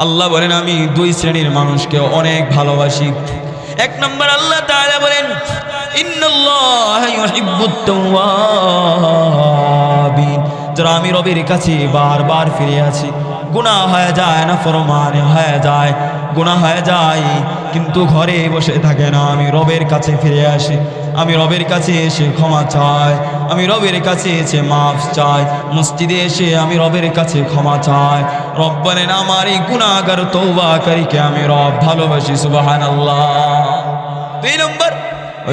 আল্লাহ বলেন আমি দুই শ্রেণীর মানুষকে অনেক ভালোবাসি। এক নম্বর আল্লাহ তাআলা বলেন ইন্নাল্লাহা ইউহিব্বুত তাওয়াবিন, যারা আমি রবের কাছে বারবার ফিরে আসি। গুনাহ হয়ে যায় না, ফরমান হয়ে যায়, গুনাহ হয়ে যায়, কিন্তু ঘরে বসে থাকে না, আমি রবের কাছে ফিরে আসি, আমি রবের কাছে এসে ক্ষমা চাই, আমি রবের কাছে এসে মাফ চাই, মসজিদে এসে আমি রবের কাছে ক্ষমা চাই। রব বলেন আমার এই গুনাহগার তওবাকারীকে আমি রব ভালোবাসি। সুবহানাল্লাহ। দুই নম্বর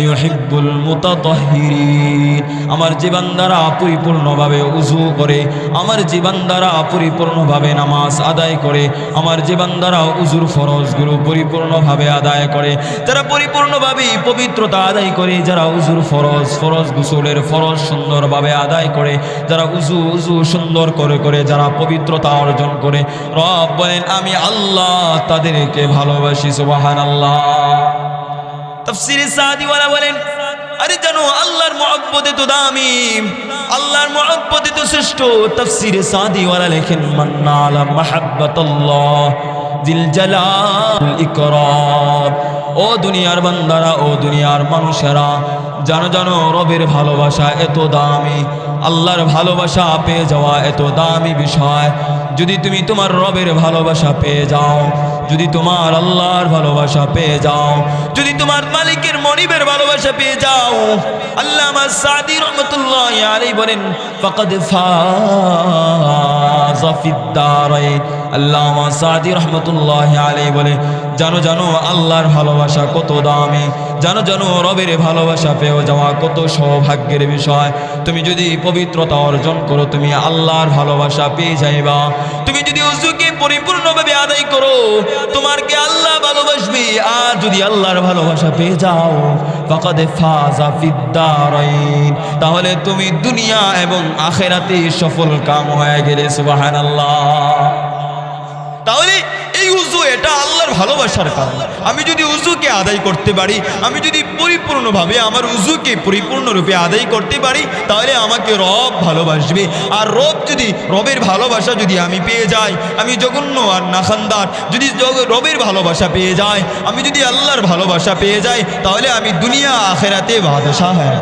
ইউহিব্বুল মুতাতাহহিরিন, আমার যে বান্দারা পরিপূর্ণভাবে ওযু করে, আমার যে বান্দারা পরিপূর্ণভাবে নামাজ আদায় করে, আমার যে বান্দারা ওযুর ফরজগুলো পরিপূর্ণভাবে আদায় করে, যারা পরিপূর্ণভাবে পবিত্রতা আদায় করে, যারা ওযুর ফরজ গোসলের ফরজ সুন্দরভাবে আদায় করে, যারা ওযু সুন্দর করে যারা পবিত্রতা অর্জন করে, রব বলেন আমি আল্লাহ তাদেরকে ভালোবাসি। সুবহানাল্লাহ। তাফসীরে সাদিওয়ালা বলেন আরে জানো আল্লাহর মুহাব্বতে তো দামি, আল্লাহর মুহাব্বতে তো শ্রেষ্ঠ। তাফসীরে সাদিওয়ালা লেখেন মান্না আলা মাহাব্বাতাল্লাহ জিল জালাল ইকরাম। ও দুনিয়ার বান্দারা, ও দুনিয়ার মানুষেরা, জানো রবের ভালোবাসা এত দামি, আল্লাহর ভালোবাসা পেয়ে যাওয়া এত দামি বিষয়। যদি তুমি তোমার রবের ভালোবাসা পেয়ে যাও, যদি তোমার আল্লাহর ভালোবাসা পেয়ে যাও, যদি তোমার মালিকের মনিবের ভালোবাসা পেয়ে যাও, আল্লামা সাদি রাহমাতুল্লাহি আলাইহি বলেন ফাকাদ ফাযা ফিদ দারাইন। আল্লামা সাদি রাহমাতুল্লাহি আলাইহি বলে জানো আল্লাহর ভালোবাসা কত দামি, জানো রবের ভালোবাসা পেয়ে যাওয়া কত সৌভাগ্যের বিষয়। তুমি যদি পবিত্রতা অর্জন করো, তুমি আল্লাহর ভালোবাসা পেয়ে যাইবা। তুমি যদি ওযুকে পরিপূর্ণভাবে আদায় করো, তোমাকে আল্লাহ ভালোবাসবে। আর যদি আল্লাহর ভালোবাসা পেয়ে যাও, ফাকাদ ফাযা ফিদ দারাইন, তাহলে তুমি দুনিয়া এবং আখিরাতে সফল কাম হয়ে গেলে। সুবহানাল্লাহ। তাহলে এই ওযু এটা আল্লাহর ভালোবাসার কারণ। আমি যদি ওযুকে আদায় করতে পারি, আমি যদি পরিপূর্ণভাবে আমার ওযুকে পরিপূর্ণরূপে আদায় করতে পারি, তাহলে আমাকে রব ভালোবাসবে। আর রবের ভালোবাসা যদি আমি পেয়ে যাই, আমি জঘন্য আর নাখানদার যদি রবের ভালোবাসা পেয়ে যাই, আমি যদি আল্লাহর ভালোবাসা পেয়ে যাই, তাহলে আমি দুনিয়া আখিরাতে বাদশা হয়ে।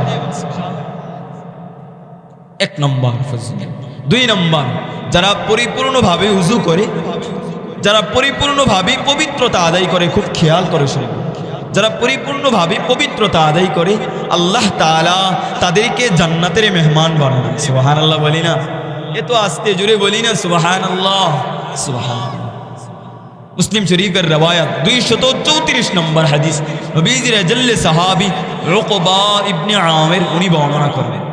এক নম্বর ফজিলত। দুই নম্বর, যারা পরিপূর্ণভাবে ওযু করে, যারা পরিপূর্ণভাবে পবিত্রতা আদায় করে, খুব খেয়াল করে শুনুন, যারা পরিপূর্ণভাবে পবিত্রতা আদায় করে, আল্লাহ তাআলা তাদেরকে জান্নাতের মেহমান বানান। সুবহানাল্লাহ বলি না? এ তো আস্তে জোরে বলি না সুবহানাল্লাহ। সুবহানাল্লাহ। মুসলিম শরীফের রওয়ায়াত 234 নম্বর হাদিস, নবীজির আজল্লে সাহাবী উকবা ইবনে আমির উনি বর্ণনা করলেন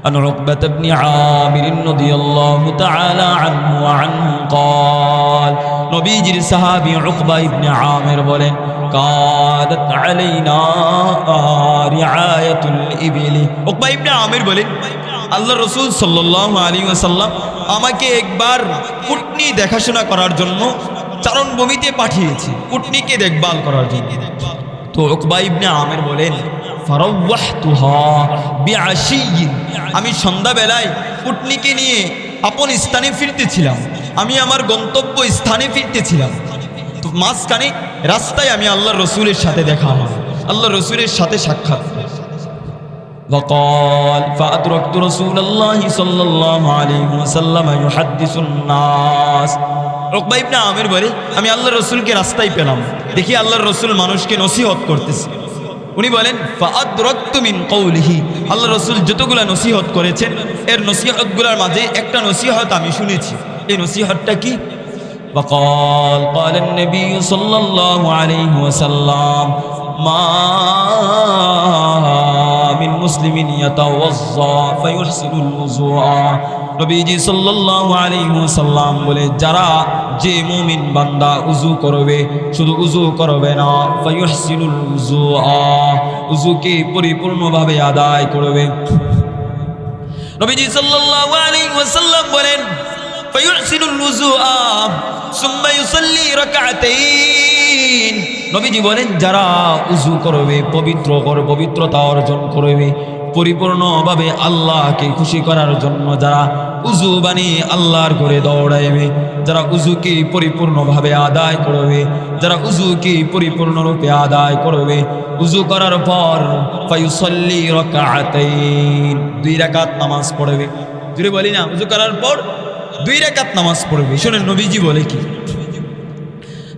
عن عقبة بن عامر رضي الله تعالى عنه وعنه قال نبيجر صحابي عقبة بن عامر বলেন قادت علينا رعاية الإبل। عقبة بن عامر বলেন আল্লাহ রাসূল সাল্লাল্লাহু আলাইহি ওয়াসাল্লাম আমাকে একবার উটনি দেখাশোনা করার জন্য চারণভূমিতে পাঠিয়েছে, উটনিকে দেখভাল করার জন্য। তো উকবা ইবনে আমির বলেন ফারাওয়াহতুহা বিআশিয়্যিন, আমি সন্ধ্যাবেলায় উটনিকে নিয়ে আপন স্থানে ফিরতেছিলাম, আমি আমার গন্তব্য স্থানে ফিরতেছিলাম। তো মাঝখানে রাস্তায় আমি আল্লাহর রাসূলের সাথে দেখা হয়, আল্লাহর রাসূলের সাথে সাক্ষাৎ। وقال فأدركت رسول الله صلى الله عليه وسلم يحدث الناس। উকবা ইবনে আমির বলে আমি আল্লাহর রাসূলকে রাস্তায় পেলাম, দেখি আল্লাহর রাসূল মানুষকে নসিহত করতেছে। উনি বলেন ফাআদরাকতু মিন কওলিহি, আল্লাহর রাসূল যতগুলা নসিহত করেছেন এর নসিহতগুলোর মাঝে একটা নসিহত আমি শুনেছি। এই নসিহতটা কি? وقال قال النبي صلى الله عليه وسلم ما من مسلم يتوضا فيحسن الوضوء। নবীজি সাল্লাল্লাহু আলাইহি ওয়াসাল্লাম বলে যারা যে মুমিন বান্দা উযু করবে, শুধু উযু করবে না, ফায়ুহসিনুল উযুআ, উযুকে পরিপূর্ণভাবে আদায় করবে। নবীজি সাল্লাল্লাহু আলাইহি ওয়াসাল্লাম বলেন ফায়ুহসিনুল উযুআ সুম্মা ইউসাল্লি রাকাতাইন। নবীজি বলেন যারা উযু করবে, পবিত্রতা অর্জন করবে, পরিপূর্ণভাবে আল্লাহকে খুশি করার জন্য যারা উজু বানিয়ে আল্লাহর ঘরে দৌড়াইবে, যারা উজুকে পরিপূর্ণভাবে আদায় করবে, যারা উজুকে পরিপূর্ণরূপে আদায় করবে, উজু করার পর ফায়ুসাল্লি রাকাতাইন, 2 রাকাত নামাজ পড়বে। জুড়ে বলি না, উজু করার পর 2 রাকাত নামাজ পড়বে। শুনেন নবীজি বলে কি,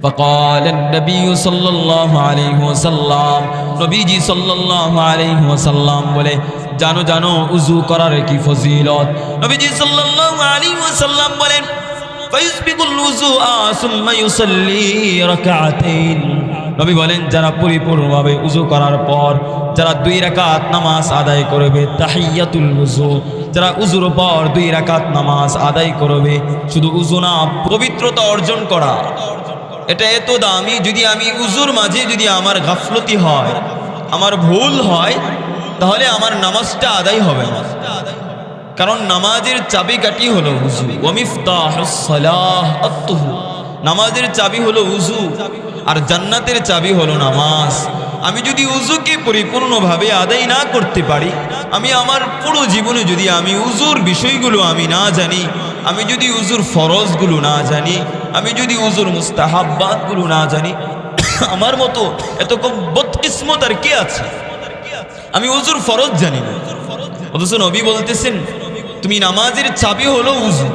فقال النبي صلى الله عليه وسلم, নবীজি সাল্লাল্লাহু আলাইহি ওয়াসাল্লাম বলে, জানো জানো উজু করার কি ফজিলত। নবীজি সাল্লাল্লাহু আলাইহি ওয়াসাল্লাম বলেন, ফায়ুসবিকুল উযুআ সুম্মা ইউসাল্লি রাকাতাইন, নবী বলেন যারা পরিপূর্ণভাবে উজু করার পর যারা 2 রাকাত নামাজ আদায় করবে, তাহিয়াতুল উযু, যারা উজুর পর 2 রাকাত নামাজ আদায় করবে, শুধু উজু না, পবিত্রতা অর্জন করা, এটা এত দামি। যদি আমি উজুর মাঝে যদি আমার গাফলতি হয়, আমার ভুল হয়, তাহলে আমার নামাজটা আদায় হবে না। কারণ নামাজের চাবিকাঠি হলো উজু। ওয়া মিফতাহুস সালাহ আত-তুহু, নামাজের চাবি হলো উজু, আর জান্নাতের চাবি হলো নামাজ। আমি যদি উজুকে পরিপূর্ণভাবে আদায় না করতে পারি, আমি আমার পুরো জীবনে যদি আমি উজুর বিষয়গুলো আমি না জানি, আমি যদি উজুর ফরজগুলো না জানি, আমি যদি উজুর মুস্তাহাব্বাতগুলো না জানি, আমার মতো এত কম বদকিসমত আর কে আছে? আমি উজুর ফরজ জানি না, অথচ নবী বলতেছেন তুমি নামাজের চাবি হলো উজু।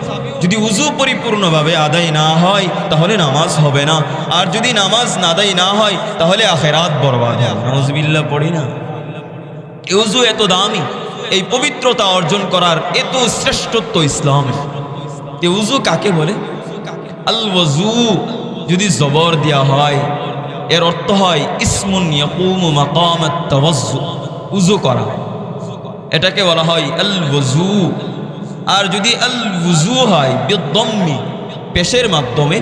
যদি উজু পরিপূর্ণভাবে আদায় না হয় তাহলে নামাজ হবে না, আর যদি নামাজ আদায় না হয় তাহলে আখিরাত বরবাদ হবে। নাউজুবিল্লাহ পড়ি না। এই উজু এত দামি, এই পবিত্রতা অর্জন করার এত শ্রেষ্ঠত্ব ইসলামে। এই উজু কাকে বলে? আল ওযু যদি জবর দেওয়া হয়, এর অর্থ হয় ইসমুন ইয়াকুমু মাকামাত তাওয়াজ্জু, উজু করা, এটাকে বলা হয় আল ওযু। আর যদি আল ওযু হয় বিদ্দম্মি, পেশের মাধ্যমে,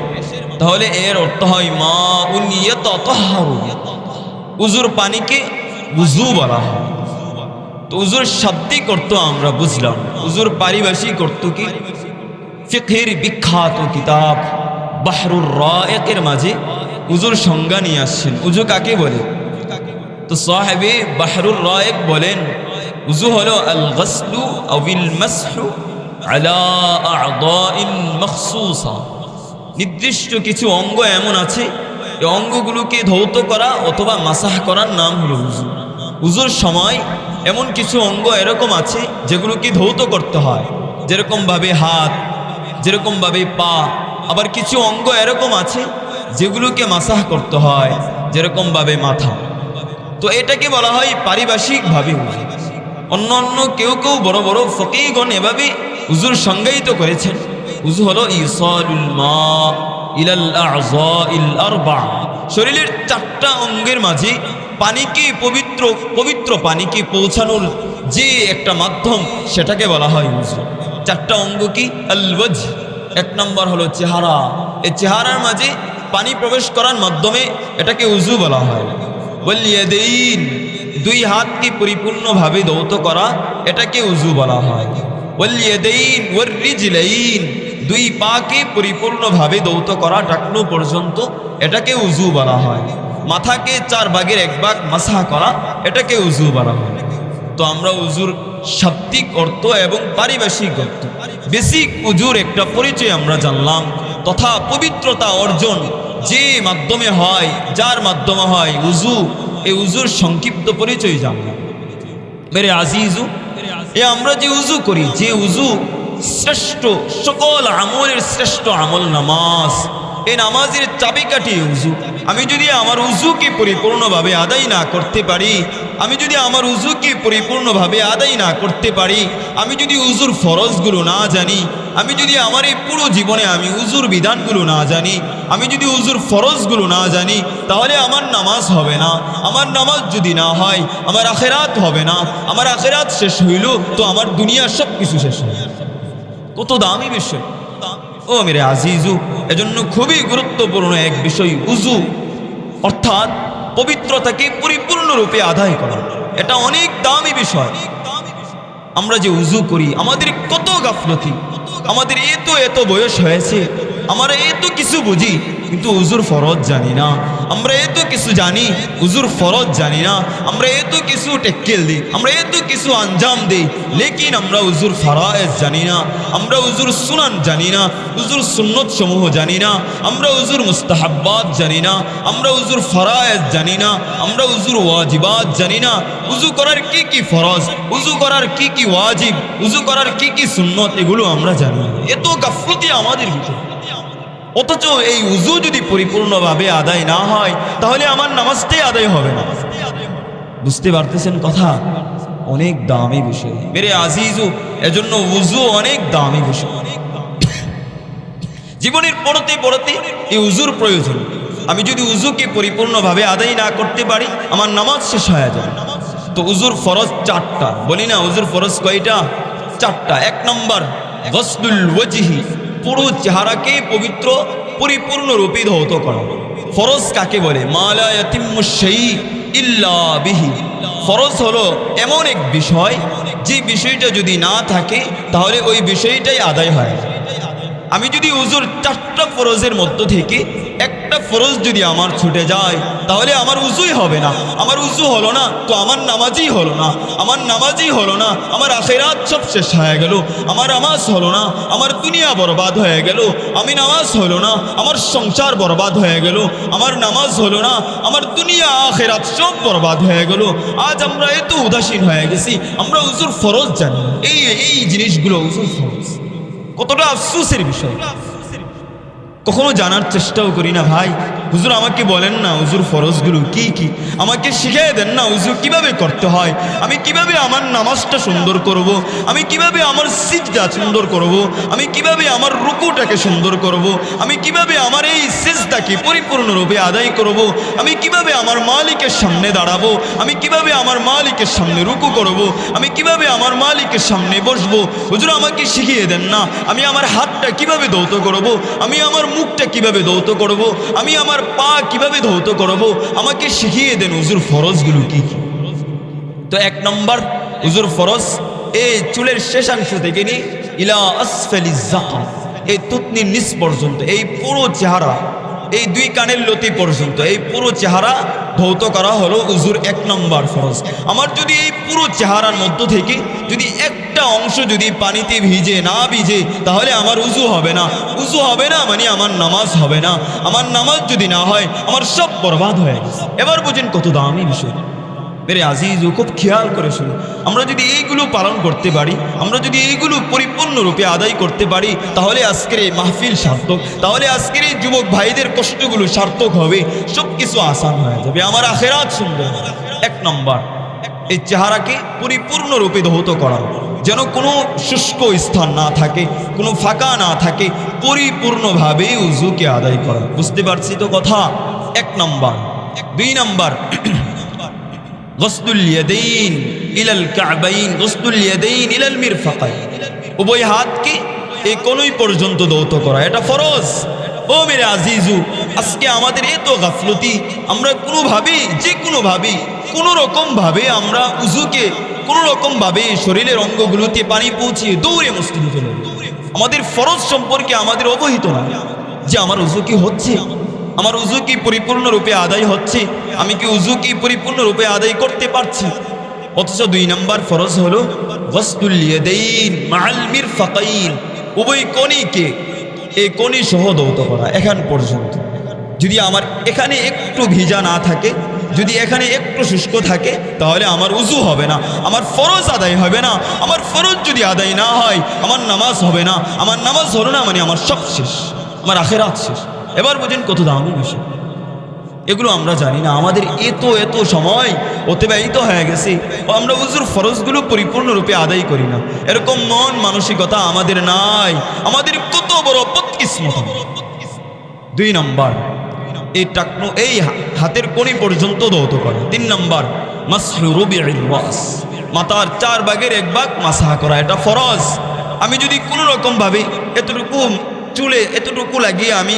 তাহলে এর অর্থ হয় মাউন ইয়াতাতাহহারু, উজুর পানিকে ওযু বলা হয়। তো উজুর শাব্দিক অর্থ আমরা বুঝলাম, উজুর পারিভাষিক অর্থ কি? ফিকহের বিখ্যাত কিতাব বাহরুর রায়েকের মাঝে উজুর সংজ্ঞা নিয়ে আসছেন, উজু কাকে বলে। তো সাহেবে বাহরুর রায়েক বলেন, উজু হলো আল গসলু আউল মাসহু আলা আ'দাইন মখসুসা, নির্দিষ্ট কিছু অঙ্গ এমন আছে, এই অঙ্গগুলোকে ধৌত করা অথবা মাসাহ করার নাম হলো উজু। উজুর সময় এমন কিছু অঙ্গ এরকম আছে যেগুলোকে ধৌত করতে হয়, যেরকমভাবে হাত, যেরকমভাবে পা। আবার কিছু অঙ্গ এরকম আছে যেগুলোকে মাসাহ করতে হয়, যেরকমভাবে মাথা। তো এটাকে বলা হয় পারিভাষিকভাবে উজু। অন্য অন্য কেউ কেউ বড় বড় ফকিহগণ এভাবে উজুর সংজ্ঞায়িত করেছেন, উজু হলো ইসালুল মা ইলাল আ'যাইল আরবা, শরীরের 4টা অঙ্গের মাঝে পানিকে পবিত্র পানিকে পৌঁছানোর যে একটা মাধ্যম, সেটাকে বলা হয় উজু। 4টা অঙ্গ কি? আল ওয়াজহ, 1 নম্বর হলো চেহারা, এই চেহারার মাঝে পানি প্রবেশ করার মাধ্যমে এটাকে উজু বলা হয়। ওয়াল ইয়াদাইন, 2 হাতকে পরিপূর্ণভাবে ধৌত করা, এটাকে উজু বলা হয়। ওয়াল ইয়াদাইন ওয়ার রিজলাইন, 2 পাকে পরিপূর্ণভাবে ধৌত করা টাকনু পর্যন্ত, এটাকে উজু বলা হয়। মাথাকে 4 ভাগের 1 ভাগ মাসাহ করা, এটাকে উজু বলা হয়। তো আমরা উজুর শাব্দিক অর্থ এবং পারিভাষিক অর্থ, বেসিক উজুর একটা পরিচয় আমরা জানলাম, তথা পবিত্রতা অর্জন যে মাধ্যমে হয়, যার মাধ্যমে হয় উজু, এই উজুর সংক্ষিপ্ত পরিচয় জানলাম। মেরে আজিজু, আমরা যে উজু করি, যে উজু শ্রেষ্ঠ, সকল আমলের শ্রেষ্ঠ আমল নামাজ, এই নামাজের চাবিকাঠি উজু। আমি যদি আমার উজুকে পরিপূর্ণভাবে আদায় না করতে পারি, আমি যদি আমার উজুকে পরিপূর্ণভাবে আদায় না করতে পারি, আমি যদি উজুর ফরজগুলো না জানি, আমি যদি আমার এই পুরো জীবনে আমি উজুর বিধানগুলো না জানি, আমি যদি উজুর ফরজগুলো না জানি, তাহলে আমার নামাজ হবে না। আমার নামাজ যদি না হয়, আমার আখিরাত হবে না। আমার আখিরাত শেষ হইল তো আমার দুনিয়ার সব কিছু শেষ হইল। কত দামি বিষয় ও মেরে আজিজু। এজন্য খুবই গুরুত্বপূর্ণ এক বিষয় উজু, অর্থাৎ পবিত্রতাকে পরিপূর্ণরূপে আদায় করা। এটা অনেক দামি বিষয়। আমরা যে উজু করি, আমাদের কত গাফলতি, আমাদের এত বয়স হয়েছে, আমরা এত কিছু বুঝি কিন্তু হুজুর ফরজ জানি না। আমরা এত কিছু জানি হুজুর ফরজ জানি না। আমরা এত কিছু টেক্কেল দিই, আমরা এত কিছু আঞ্জাম দিই, লেকিন আমরা হুজুর ফরায়েজ জানি না। আমরা হুজুর সুনান জানি না, হুজুর সুন্নত সমূহ জানি না। আমরা হুজুর মুস্তাহাব্বাত জানি না, আমরা হুজুর ফরায়েজ জানি না। আমরা হুজুর ওয়াজিবাত জানি না। উযু করার কি কি ফরজ, উযু করার কি কি ওয়াজিব, উযু করার কি কি সুন্নত, এগুলো আমরা জানি না। এত গাফলতি আমাদের ভিতরে। অথচ এই উযু যদি পরিপূর্ণভাবে আদায় না হয় তাহলে আমার নামাজটাই আদায় হবে না। বুঝতে পারতেছেন কথা? অনেক দামি বিষয় মেরে আজিজু, এজন্য উযু অনেক দামি বিষয়। জীবনের পড়তে পড়তে এই উযুর প্রয়োজন। আমি যদি উযুকে পরিপূর্ণভাবে আদায় না করতে পারি আমার নামাজ শেষ হয়ে যাবে। তো উযুর ফরজ 4টা, বলি না উযুর ফরজ কয়টা? 4টা। 1 নম্বর গসলুল ওয়াজহি, পুরো চেহারাকে পবিত্র পরিপূর্ণ রূপে ধৌত করা। ফরজ কাকে বলে? মা লা ইয়াতিম্মু শাই ইল্লা বিহি। ফরজ হলো এমন এক বিষয় যে বিষয়টা যদি না থাকে তাহলে ওই বিষয়টাই আদায় হয়। আমি যদি উযুর 4টা ফরজের মধ্য থেকে একটা ফরজ যদি আমার ছুটে যায় তাহলে আমার উযুই হবে না। আমার উযু হলো না তো আমার নামাজই হলো না। আমার নামাজই হলো না, আমার আখিরাত সব শেষ হয়ে গেল। আমার নামাজ হলো না, আমার দুনিয়া বরবাদ হয়ে গেল। আমি নামাজ হলো না, আমার সংসার বরবাদ হয়ে গেল। আমার নামাজ হলো না, আমার দুনিয়া আখিরাত সব বরবাদ হয়ে গেল। আজ আমরা এত উদাসীন হয়ে গেছি, আমরা উযুর ফরজ জানি। এই জিনিসগুলো উযুর ফরজ কতটা আফসোসের বিষয়, কখনো জানার চেষ্টাও করি না। ভাই হুজুর আমাকে বলেন না উযুর ফরজগুলো কি কি, আমাকে শিখিয়ে দেন না উযু কিভাবে করতে হয়। আমি কিভাবে আমার নামাজটা সুন্দর করব, আমি কিভাবে আমার সিজদা সুন্দর করব, আমি কিভাবে আমার রুকুটাকে সুন্দর করব, আমি কিভাবে আমার এই সিজদাকে পরিপূর্ণরূপে আদায় করব, আমি কিভাবে আমার মালিকের সামনে দাঁড়াবো, আমি কিভাবে আমার মালিকের সামনে রুকু করব, আমি কিভাবে আমার মালিকের সামনে বসবো। হুজুর আমাকে শিখিয়ে দেন না আমি আমার হাতটা কিভাবে ধৌত করব, আমি আমার মুখটা কিভাবে ধৌত করব, আমি আমার পা কিভাবে ধৌত করব, আমাকে শিখিয়ে দেন হুজুর ফরজগুলো কি কি। তো 1 নম্বর হুজুর ফরজ এই চুলের শেষাংশ থেকে নিয়ে ইলা আসফালিজ যাকাত, এই তুতনির নিচ পর্যন্ত, এই পুরো চেহারা, এই 2 কানের লতি পর্যন্ত, এই পুরো চেহারা ধৌত করা হলো উযুর 1 নম্বর ফরজ। আমার যদি এই পুরো চেহারার মধ্য থেকে যদি একটা অংশ যদি পানিতে ভিজে না ভিজে তাহলে আমার উযু হবে না। উযু হবে না মানে আমার নামাজ হবে না। আমার নামাজ যদি না হয় আমার সব বরবাদ হয়ে গেছে। এবার বুঝেন কত দামি বিষয় মেরে আজিজ, খুব খেয়াল করে শুনুন। আমরা যদি এইগুলো পালন করতে পারি, আমরা যদি এইগুলো পরিপূর্ণরূপে আদায় করতে পারি তাহলে আজকের এই মাহফিল সার্থক, তাহলে আজকের এই যুবক ভাইদের কষ্টগুলো সার্থক হবে, সব কিছু আসান হয়ে যাবে, আমার আখিরাত সুন্দর। 1 নম্বর এই চেহারাকে পরিপূর্ণরূপে ধৌত করা, যেন কোনো শুষ্ক স্থান না থাকে, কোনো ফাঁকা না থাকে, পরিপূর্ণভাবে উযুকে আদায় করা। বুঝতে পারছি তো কথা? 1 নম্বর। 2 নম্বর গসলুল ইয়াদাইন ইলাল কাবাইন, গসলুল ইয়াদাইন ইলাল মিরফাকাইন, উভয় হাতকে এই কোনই পর্যন্ত ধৌত করা, এটা ফরজ। ও মেরে আজিজু, আজকে আমাদের এত গাফলতি, আমরা কোনোভাবেই যে কোনোভাবেই কোনো রকমভাবে আমরা উযুকে কোনো রকমভাবে শরীরের অঙ্গগুলোতে পানি পৌঁছিয়ে দৌড়ে মসজিদে চলে যাই। আমাদের ফরজ সম্পর্কে আমাদের অবহিত না যে আমার উযু কি হচ্ছে, আমার উযু কি পরিপূর্ণরূপে আদায় হচ্ছে, আমি কি উযু কি পরিপূর্ণরূপে আদায় করতে পারছি। অথচ 2 নম্বর ফরজ হলো গসলুল ইয়াদাইন মাআল মিরফাকাইন, উভয় কনিকে এই কনি সহ ধৌত করা এখান পর্যন্ত। যদি আমার এখানে একটু ভিজা না থাকে, যদি এখানে একটু শুষ্ক থাকে তাহলে আমার উযু হবে না, আমার ফরজ আদায় হবে না। আমার ফরজ যদি আদায় না হয় আমার নামাজ হবে না। আমার নামাজ হলো না মানে আমার সব শেষ, আমার আখিরাত শেষ। এবার বুঝেন কত দামি বিষয়, এগুলো আমরা জানি না। আমাদের এত সময় অতিবাহিত হয়ে গেছে, আমরা উযুর ফরজগুলো পরিপূর্ণরূপে আদায় করি না। এরকম মন মানসিকতা আমাদের নাই, আমাদের কত বড় বদকিসমত। 2 নম্বর এই টাকনু এই হাতের কোণী পর্যন্ত ধৌত করা। 3 নম্বর মাসহু রুবি'ল রাস, মাথার 4 ভাগের 1 ভাগ মাসহা করা, এটা ফরজ। আমি যদি কোনো রকম ভাবে এতটুকু চুলে এতটুকু লাগিয়ে আমি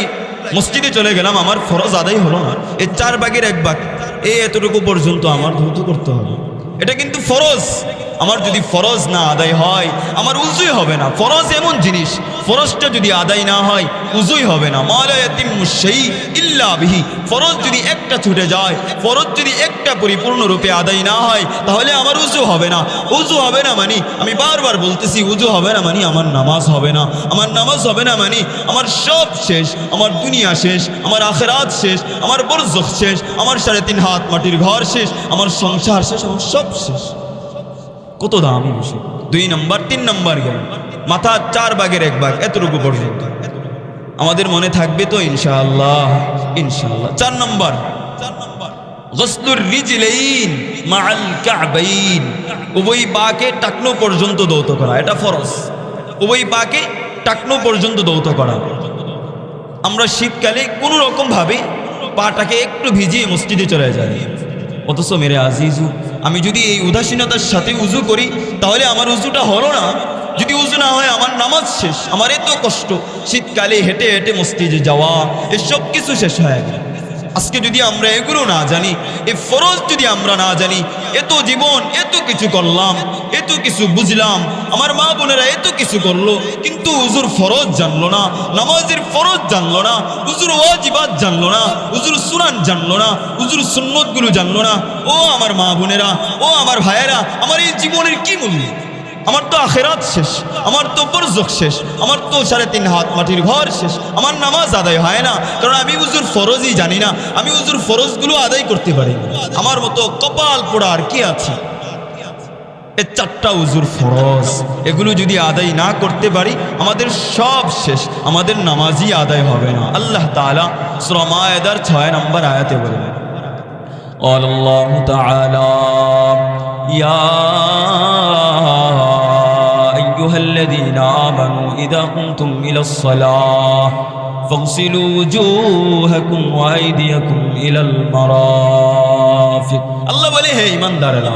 মসজিদে চলে গেলাম, আমার ফরজ আদায় হলো না। এই 4 ভাগের 1 ভাগ এই এতটুকু পর্যন্ত আমার ধৌত করতে হবে, এটা কিন্তু ফরজ। আমার যদি ফরজ না আদায় হয় আমার উজুই হবে না। ফরজ এমন জিনিস, ফরজটা যদি আদায় না হয় উজুই হবে না। মালা ইয়াতিম্মু শাই ইল্লা বিহি, ফরজ যদি একটা ছুটে যায়, ফরজ যদি একটা পরিপূর্ণরূপে আদায় না হয় তাহলে আমার উজু হবে না। উজু হবে না মানে, আমি বারবার বলতেছি, উজু হবে না মানে আমার নামাজ হবে না। আমার নামাজ হবে না মানে আমার সব শেষ, আমার দুনিয়া শেষ, আমার আখিরাত শেষ, আমার বরজখ শেষ, আমার 3.5 হাত মাটির ঘর শেষ, আমার সংসার শেষ, আমার সব শেষ। কত দামি বিষয়। 2 নম্বর 3 নম্বর গেল, মাথা 4 ভাগের 1 ভাগ, এতটুকু পর্যন্ত আমাদের মনে থাকবে তো ইনশাআল্লাহ, ইনশাআল্লাহ। 4 নম্বর গসলুর রিজলাইন মাআল কাবাইন, উভয় পাকে টাকনো পর্যন্ত ধৌত করা, এটা ফরজ। উভয় পাকে টাকনো পর্যন্ত ধৌত করা। আমরা শীতকালে কোনো রকম ভাবে পাটাকে একটু ভিজিয়ে মসজিদে চলে যাই, অথচ মেরে আজিজু আমি যদি এই উদাসীনতার সাথে উজু করি তাহলে আমার উজুটা হলো না। যদি উজু না হয় আমার নামাজ শেষ। আমার এত কষ্ট শীতকালে হেঁটে হেঁটে মসজিদে যাওয়া, এসব কিছু শেষ হয়ে গেল। আজকে যদি আমরা এগুলো না জানি, এই ফরজ যদি আমরা না জানি, এত জীবন এত কিছু করলাম, এত কিছু বুঝলাম, আমার মা বোনেরা এত কিছু করলো, কিন্তু উজুর ফরজ জানলো না, নামাজের ফরজ জানলো না, উজুর ওয়াজিবাত জানলো না, উজুর সুনান জানলো না, উজুর সুন্নতগুলো জানলো না। ও আমার মা বোনেরা, ও আমার ভাইয়েরা, আমার এই জীবনের কি মূল্য? আমার তো আখিরাত শেষ, আমার তো বরজখ শেষ, আমার তো 3.5 হাত মাটির ঘর শেষ, আমার নামাজ আদায় হয় না, কারণ আমি উজুর ফরজই জানি না, আমি উজুর ফরজগুলো আদায় করতে পারি না। আমার মতো কপাল পোড়া আর কি আছে? এই 4টা উজুর ফরজ, এগুলো যদি আদায় না করতে পারি আমাদের সব শেষ, আমাদের নামাজই আদায় হবে না। আল্লাহ তাআলা সূরা মায়েদার 6 নম্বর আয়াতে বলেন, আল্লাহু তাআলা ইয়া আইয়ুহাল্লাযীনা আমানু ইযা কুমতুম ইলাস সালাহ ফাগসিলু ওয়ুজুহাকুম ওয়া আইদিয়াকুম ইলাল মারাফিক। আল্লাহ বলে, হে ঈমানদারেরা,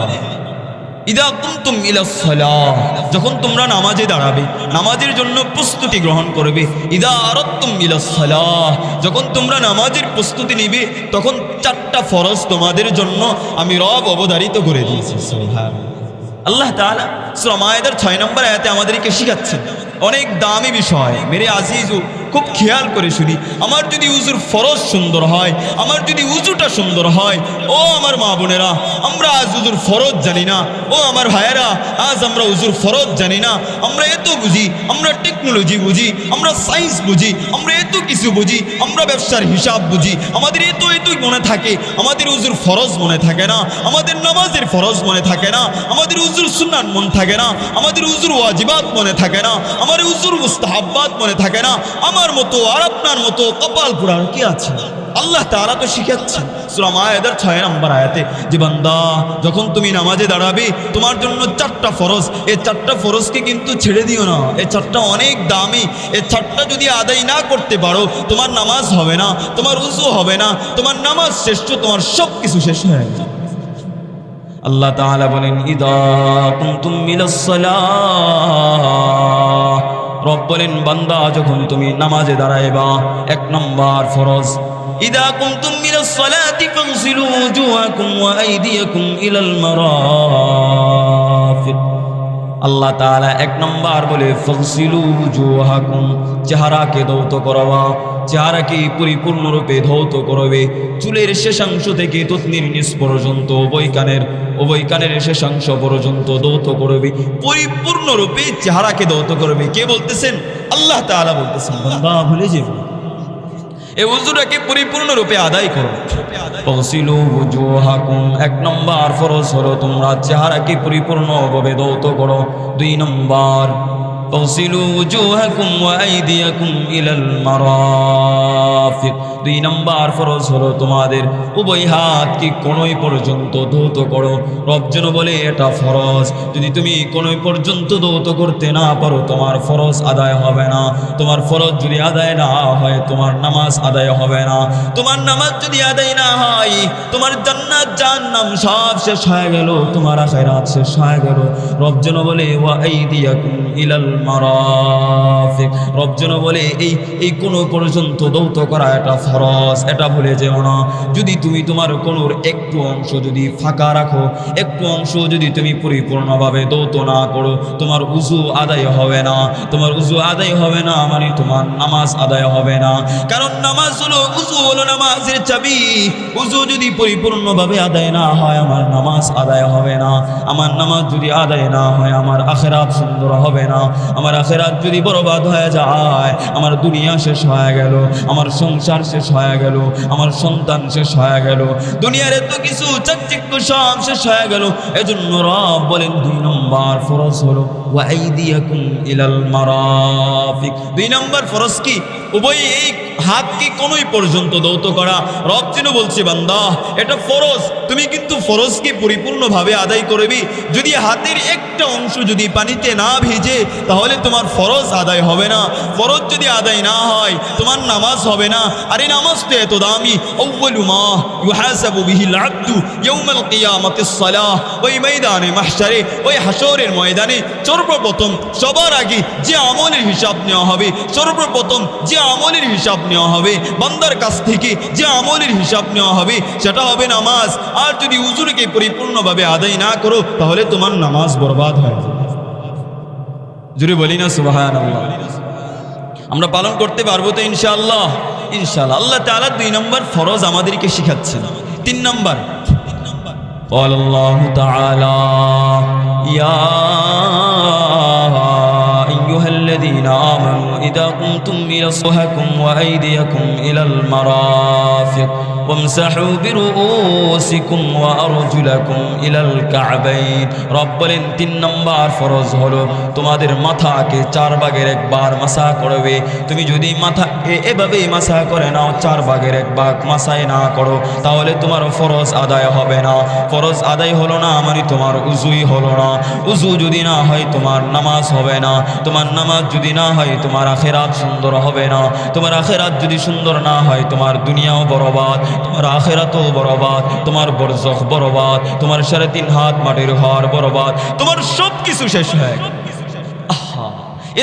ইযা কুমতুম ইলাস সালাহ, যখন তোমরা নামাজে দাঁড়াবে, নামাজের জন্য প্রস্তুতি গ্রহণ করবে। ইযা আরাদতুম ইলাস সালাহ, যখন তোমরা নামাজের প্রস্তুতি নিবে, তখন 4টা ফরজ তোমাদের জন্য আমি রব অবধারিত করে দিয়েছি। সুবহানাল্লাহ। আল্লাহ তাআলা সূরা মায়েদার 6 নম্বর আয়াতে আমাদেরকে শিখাচ্ছেন অনেক দামি বিষয়। মেরে আজিজু, খুব খেয়াল করে শুনি। আমার যদি উজুর ফরজ সুন্দর হয়, আমার যদি উজুটা সুন্দর হয়, ও আমার মা বোনেরা, আমরা আজ উজুর ফরজ জানি না। ও আমার ভাইয়েরা, আজ আমরা উজুর ফরজ জানি না। আমরা এত বুঝি, আমরা টেকনোলজি বুঝি, আমরা সায়েন্স বুঝি, আমরা এত কিছু বুঝি, আমরা ব্যবসার হিসাব বুঝি, আমাদের এতই মনে থাকে, আমাদের উজুর ফরজ মনে থাকে না, আমাদের নামাজের ফরজ মনে থাকে না, আমাদের উজুর সুন্নাত মনে থাকে না, আমাদের উজুর ওয়াজিবাত মনে থাকে না, আমার উজুর মুস্তাহাব্বাত মনে থাকে না। আমার মতো আর আপনার মতো কপাল পোড়ার কি আছে? আল্লাহ তাআলা তো শিখাচ্ছেন সূরা মায়েদার 6 নম্বর আয়াতে যে বান্দা, যখন তুমি নামাজে দাঁড়াবে তোমার জন্য 4টা ফরজ, এই 4টা ফরজকে কিন্তু ছেড়ে দিও না। এই 4টা অনেক দামি। এই 4টা যদি আদায় না করতে পারো তোমার নামাজ হবে না, তোমার উযু হবে না, তোমার নামাজ শেষ, তোমার সব কিছু শেষ হয়ে যাবে। আল্লাহ তাআলা বলেন, ইযা কুনতুম ইলাস সালাহ, রব বলেন বান্দা যখন তুমি নামাজে দাঁড়াইবা, 1 নম্বর ফরজ, ইযা কুনতুম ইলাস সালাতি ফাগসিলু ওয়ুজুহাকুম ওয়া আইদিয়াকুম ইলাল মারাফিক। আল্লাহ তাআলা 1 নম্বর বলে ফাগসিলু ওয়ুজুহাকুম, চেহারাকে ধৌত করবা, চেহারাকে পরিপূর্ণরূপে ধৌত করবে। চুলের শেষাংশ থেকে থুতনির নিচ পর্যন্ত, উভয় কানের শেষাংশ পর্যন্ত ধৌত করবে, পরিপূর্ণরূপে চেহারাকে ধৌত করবে। কে বলতেছেন? আল্লাহ তাআলা বলতেছেন। বান্দা ভুলে যাবে, এই ওযুটাকে পরিপূর্ণরূপে আদায় করো। ফাগসিলু ওয়ুজুহাকুম, 1 নম্বর ফরজ হলো তোমরা চেহারাকে পরিপূর্ণভাবে ধৌত করো। 2 নম্বর ফাগসিলু ওয়ুজুহাকুম ওয়া আইদিয়াকুম ইলাল মারাফিক। 2 নম্বর ফরজ হলো তোমাদের উভয় হাতকে কোনই পর্যন্ত ধৌত করো। রব যেন বলে এটা ফরজ, যদি তুমি কোনই পর্যন্ত ধৌত করতে না পারো তোমার ফরজ আদায় হবে না। তোমার ফরজ যদি আদায় না হয় তোমার নামাজ আদায় হবে না। তোমার নামাজ যদি আদায় না হয় তোমার জান্নাত জাহান্নাম সব শেষ হয়ে গেল, তোমার আখিরাত শেষ হয়ে গেল। রব যেন বলে ওয়া আইদিয়াকুম ইলাল মারাফিক। রব যেন বলে এই কোন পর্যন্ত দৌত করা এটা ফরজ, এটা ভুলে যেও না। যদি তুমি তোমার কোনোর একটু অংশ যদি ফাঁকা রাখো, একটু অংশ যদি তুমি পরিপূর্ণভাবে দৌত না করো, তোমার উযু আদায় হবে না। তোমার উযু আদায় হবে না মানে তোমার নামাজ আদায় হবে না। কারণ নামাজ হলো, উযু হলো নামাজের চাবি। উযু যদি পরিপূর্ণভাবে আদায় না হয়, আমার নামাজ আদায় হবে না। আমার নামাজ যদি আদায় না হয়, আমার আখিরাত সুন্দর হবে না। আমার আখিরাত যদি বরবাদ হয়ে যায়, আমার দুনিয়া শেষ হয়ে গেল, আমার সংসার শেষ হয়ে গেল, আমার সন্তান শেষ হয়ে গেল, দুনিয়ার এত কিছু চাকচিক্য সব শেষ হয়ে গেল। এজন্য রব বলেন 2 নম্বর ফরজ হলো ওয়াইদিয়াকুম ইলাল মারাফিক। 2 নম্বর ফরজ কি? উভয় এই হাতকে কোনই পর্যন্ত দৌত করা। রব যেন বলছে বান্দা এটা ফরজ, তুমি কিন্তু ফরজকে পরিপূর্ণভাবে আদায় করবি। যদি হাতের একটা অংশ যদি পানিতে না ভিজে, তাহলে তোমার ফরজ আদায় হবে না। ফরজ যদি আদায় না হয়, তোমার নামাজ হবে না। আরে নামাজ তো এত দামি। আউয়ালু মা ইউহাসাবু বিহিল আবদু ইয়াউমাল কিয়ামাতিস সালাহ। ওই ময়দানে মাহশারে, ওই হাশরের ময়দানে সর্বপ্রথম সবার আগে যে আমলের হিসাব নেওয়া হবে, সর্বপ্রথম যে আমলের হিসাব নেওয়া হবে বান্দার কাছ থেকে, যে আমলের হিসাব নেওয়া হবে সেটা হবে নামাজ। আর যদি উযুরকে পরিপূর্ণভাবে আদায় না করো, তাহলে তোমার নামাজ বরবাদ হয়ে যাবে। জুড়ে বলি না সুবহানাল্লাহ। আমরা পালন করতে পারবো তো ইনশাআল্লাহ? ইনশাআল্লাহ। আল্লাহ তাআলা 2 নম্বর ফরজ আমাদেরকে শিখাচ্ছেন। 3 নম্বর قال الله تعالى يا أيها الذين آمنوا إذا قمتم إلى صلاتكم وأيديكم إلى المرافق وامسحوا برؤوسكم وأرجلكم إلى الكعبين। রব বলেন 3 নম্বর ফরজ হলো তোমাদের মাথাকে 4 ভাগের 1 ভাগ মাসা করবে। তুমি যদি মাথাকে এভাবে মাসা করে নাও, 4 ভাগের 1 ভাগ মাসায় না করো, তাহলে তোমার ফরজ আদায় হবে না। ফরজ আদায় হলো না মানে তোমার উযুই হলো না। উযু যদি না হয় তোমার নামাজ হবে না। তোমার নামাজ যদি না হয় তোমার আখিরাত সুন্দর হবে না। তোমার আখিরাত যদি সুন্দর না হয়, তোমার দুনিয়াও বরবাদ, তোমার আখিরাতও বরবাদ, তোমার বরজখ বরবাদ, তোমার 3.5 হাত মাটির ঘর বরবাদ, তোমার সব কিছু শেষ হয়ে গেল। আহা,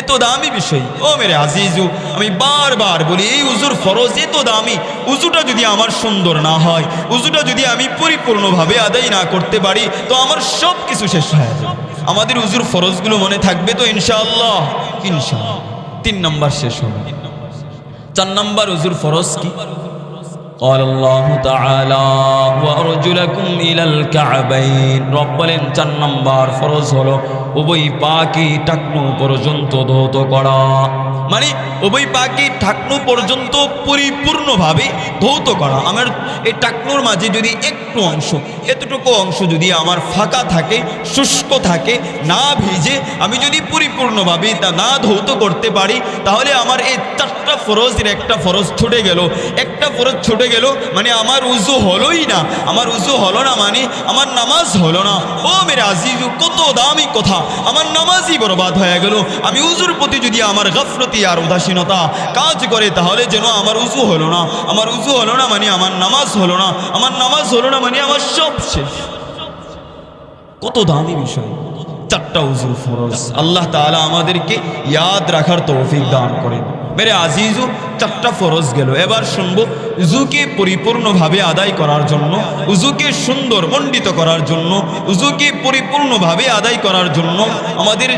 এত দামি বিষয়। ও মেরে আজিজু, আমি বারবার বলি এই উযুর ফরজ এত দামি। উযুটা যদি আমার সুন্দর না হয়, উযুটা যদি আমি পরিপূর্ণভাবে আদায় না করতে পারি, তো আমার সব কিছু শেষ হয়ে যাবে। আমাদের উযুর ফরজগুলো মনে থাকবে তো ইনশাআল্লাহ? ইনশাআল্লাহ। 3 নম্বর শেষ হলো। 4 নম্বর উযুর ফরজ কি? قال الله تعالى وأرجلكم إلى الكعبين। রব বলেন 4 নম্বর ফরজ হলো উভয় পাকে টাকনু পর্যন্ত ধৌত করা। মানে উভয় পাকে টাকনু পর্যন্ত পরিপূর্ণভাবে ধৌত করা। আমার এই টাকনুর মাঝে যদি একটু অংশ, এতটুকু অংশ যদি আমার ফাঁকা থাকে, শুষ্ক থাকে, না ভিজে, আমি যদি পরিপূর্ণভাবে তা না ধৌত করতে পারি, তাহলে আমার এই 4টা ফরজের একটা ফরজ ছুটে গেল। একটা ফরজ ছুটে গেল মানে আমার উযু হলোই না। আমার উযু হলো না মানে আমার নামাজ হলো না। ও মেরে আজিজু, কত দামি কথা। আমার নামাজই বরবাদ হয়ে গেল। আমি উযুর প্রতি যদি আমার গাফলতি আর উদাসীনতা কাজ করে, তাহলে যেন আমার উযু হলো না। আমার উযু হলো না মানে আমার নামাজ হলো না। আমার নামাজ হলো না মানে আমার সব শেষ। কত দামি বিষয়। 4টা উযুর ফরজ। আল্লাহ তাআলা আমাদেরকে ইয়াদ রাখার তৌফিক দান করেন। মেরে আজিজু, 4টা ফরজ গেল। এবার শুনবো উযুকে পরিপূর্ণভাবে আদায় করার জন্য, উযুকে সুন্দর মণ্ডিত করার জন্য, উযুকে পরিপূর্ণভাবে আদায় করার জন্য আমাদের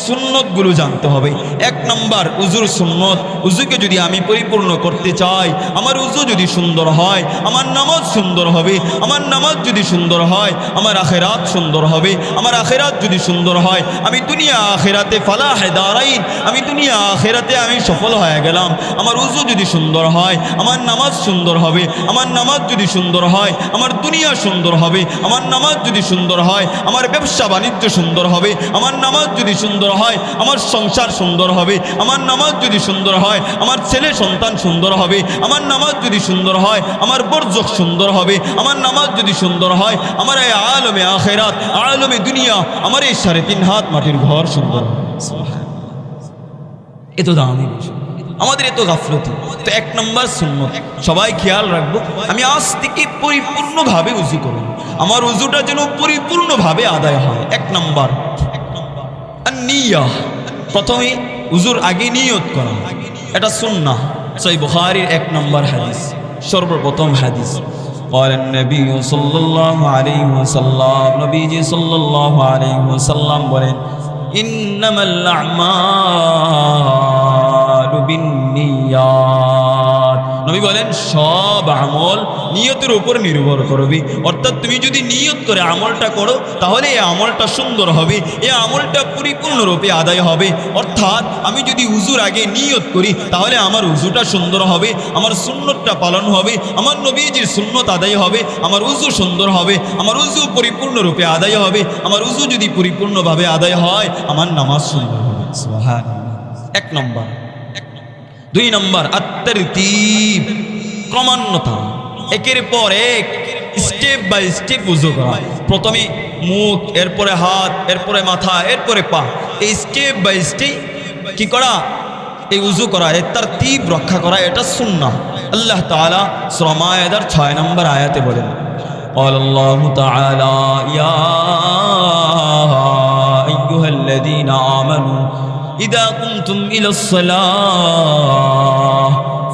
সুন্নতগুলো জানতে হবে। 1 নম্বর উযুর সুন্নত। উযুকে যদি আমি পরিপূর্ণ করতে চাই, আমার উযু যদি সুন্দর হয়, আমার নামাজ সুন্দর হবে। আমার নামাজ যদি সুন্দর হয়, আমার আখিরাত সুন্দর হবে। আমার আখিরাত যদি সুন্দর হয়, আমি দুনিয়া আখিরাতে ফালাহে দারাইন, আমি দুনিয়া আখিরাতে আমি সফল হয়ে গেলাম। আমার উযু যদি সুন্দর হয়, আমার নামাজ সুন্দর হবে। আমার নামাজ যদি সুন্দর হয়, আমার দুনিয়া সুন্দর হবে। আমার নামাজ যদি সুন্দর হয়, আমার ব্যবসা বাণিজ্য সুন্দর হবে। আমার নামাজ যদি সুন্দর হয়, আমার সংসার সুন্দর হবে। আমার নামাজ যদি সুন্দর হয়, আমার ছেলে সন্তান সুন্দর হবে। আমার নামাজ যদি সুন্দর হয়, আমার বরজখ সুন্দর হবে। আমার নামাজ যদি সুন্দর হয়, আমার এই আলমে আখিরাত, আলমে দুনিয়া, আমার এই 3.5 হাত মাটির ঘর সুন্দর হবে। এত দামি বিষয়, আমাদের এত গাফলতি। তো 1 নম্বর সুন্নত সবাই খেয়াল রাখবো, আমি আজ থেকে পরিপূর্ণভাবে উযু করব। আমার উযুটা যেন পরিপূর্ণভাবে আদায় হয়। 1 নম্বর নিয়া। প্রথমে উজুর আগে নিয়ত করা, এটা সুন্নাহ। সহিহ বুখারীর 1 নম্বর হাদিস, সর্বপ্রথম হাদিস। قال النبي صلى الله عليه وسلم নবীজি সাল্লাল্লাহু আলাইহি ওয়াসাল্লাম বলেন, ইন্নামাল আমালু বিন্নিয়াত। নবী বলেন সব আমল নিয়তের উপর নির্ভর করবে। অর্থাৎ তুমি যদি নিয়ত করে আমলটা করো তাহলে এই আমলটা সুন্দর হবে, এই আমলটা পরিপূর্ণরূপে আদায় হবে। অর্থাৎ আমি যদি উজুর আগে নিয়ত করি তাহলে আমার উজুটা সুন্দর হবে, আমার সুন্নতটা পালন হবে, আমার নবীজির সুন্নত আদায় হবে, আমার উজু সুন্দর হবে, আমার উজু পরিপূর্ণরূপে আদায় হবে। আমার উজু যদি পরিপূর্ণভাবে আদায় হয় আমার নামাজ সুন্দর হবে। সুবহানাল্লাহ। 1 নম্বর। 2 নম্বর আত-তারতীব, ক্রমান্বতা, একের পর এক স্টেপ বাই স্টেপ উজু করা। প্রথমে মুখ, এরপরে হাত, এরপরে মাথা, এরপরে পা, এই স্টেপ বাই স্টেপ কি করা, এই উজু করা, এর তারতীব রক্ষা করা, এটা সুন্নাহ। আল্লাহ তাআলা সূরা মায়েদার 6 নম্বর আয়াতে বলেন, قال الله تعالى يا أيها الذين آمنوا إذا قمتم إلى الصلاة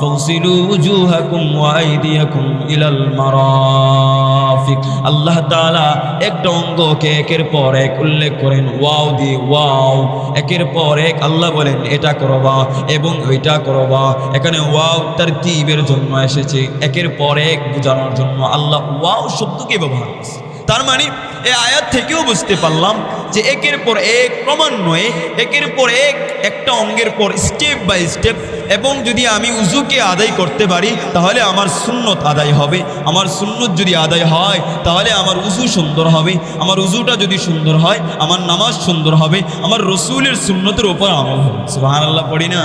فاغسلوا وجوهكم وأيديكم إلى المرافق। আল্লাহ তাআলা একটা অঙ্গকে একের পর এক উল্লেখ করেন, ওয়াও দিয়ে, ওয়াও, একের পর এক আল্লাহ বলেন এটা করবা এবং ওইটা করবা। এখানে ওয়াও তারতীবের জন্য এসেছে, একের পর এক বোঝানোর জন্য আল্লাহ ওয়াও শব্দকে ব্যবহার করেছে। তার মানে এই আয়াত থেকেও বুঝতে পারলাম যে একের পর এক ক্রমান্বয়ে একের পর এক একটা অঙ্গের পর স্টেপ বাই স্টেপ, এবং যদি আমি উজুকে আদায় করতে পারি তাহলে আমার সুন্নত আদায় হবে। আমার সুন্নত যদি আদায় হয় তাহলে আমার উজু সুন্দর হবে। আমার উজুটা যদি সুন্দর হয় আমার নামাজ সুন্দর হবে, আমার রসুলের সুন্নতের উপর আমল হবে। সুবহানাল্লাহ পড়ি না?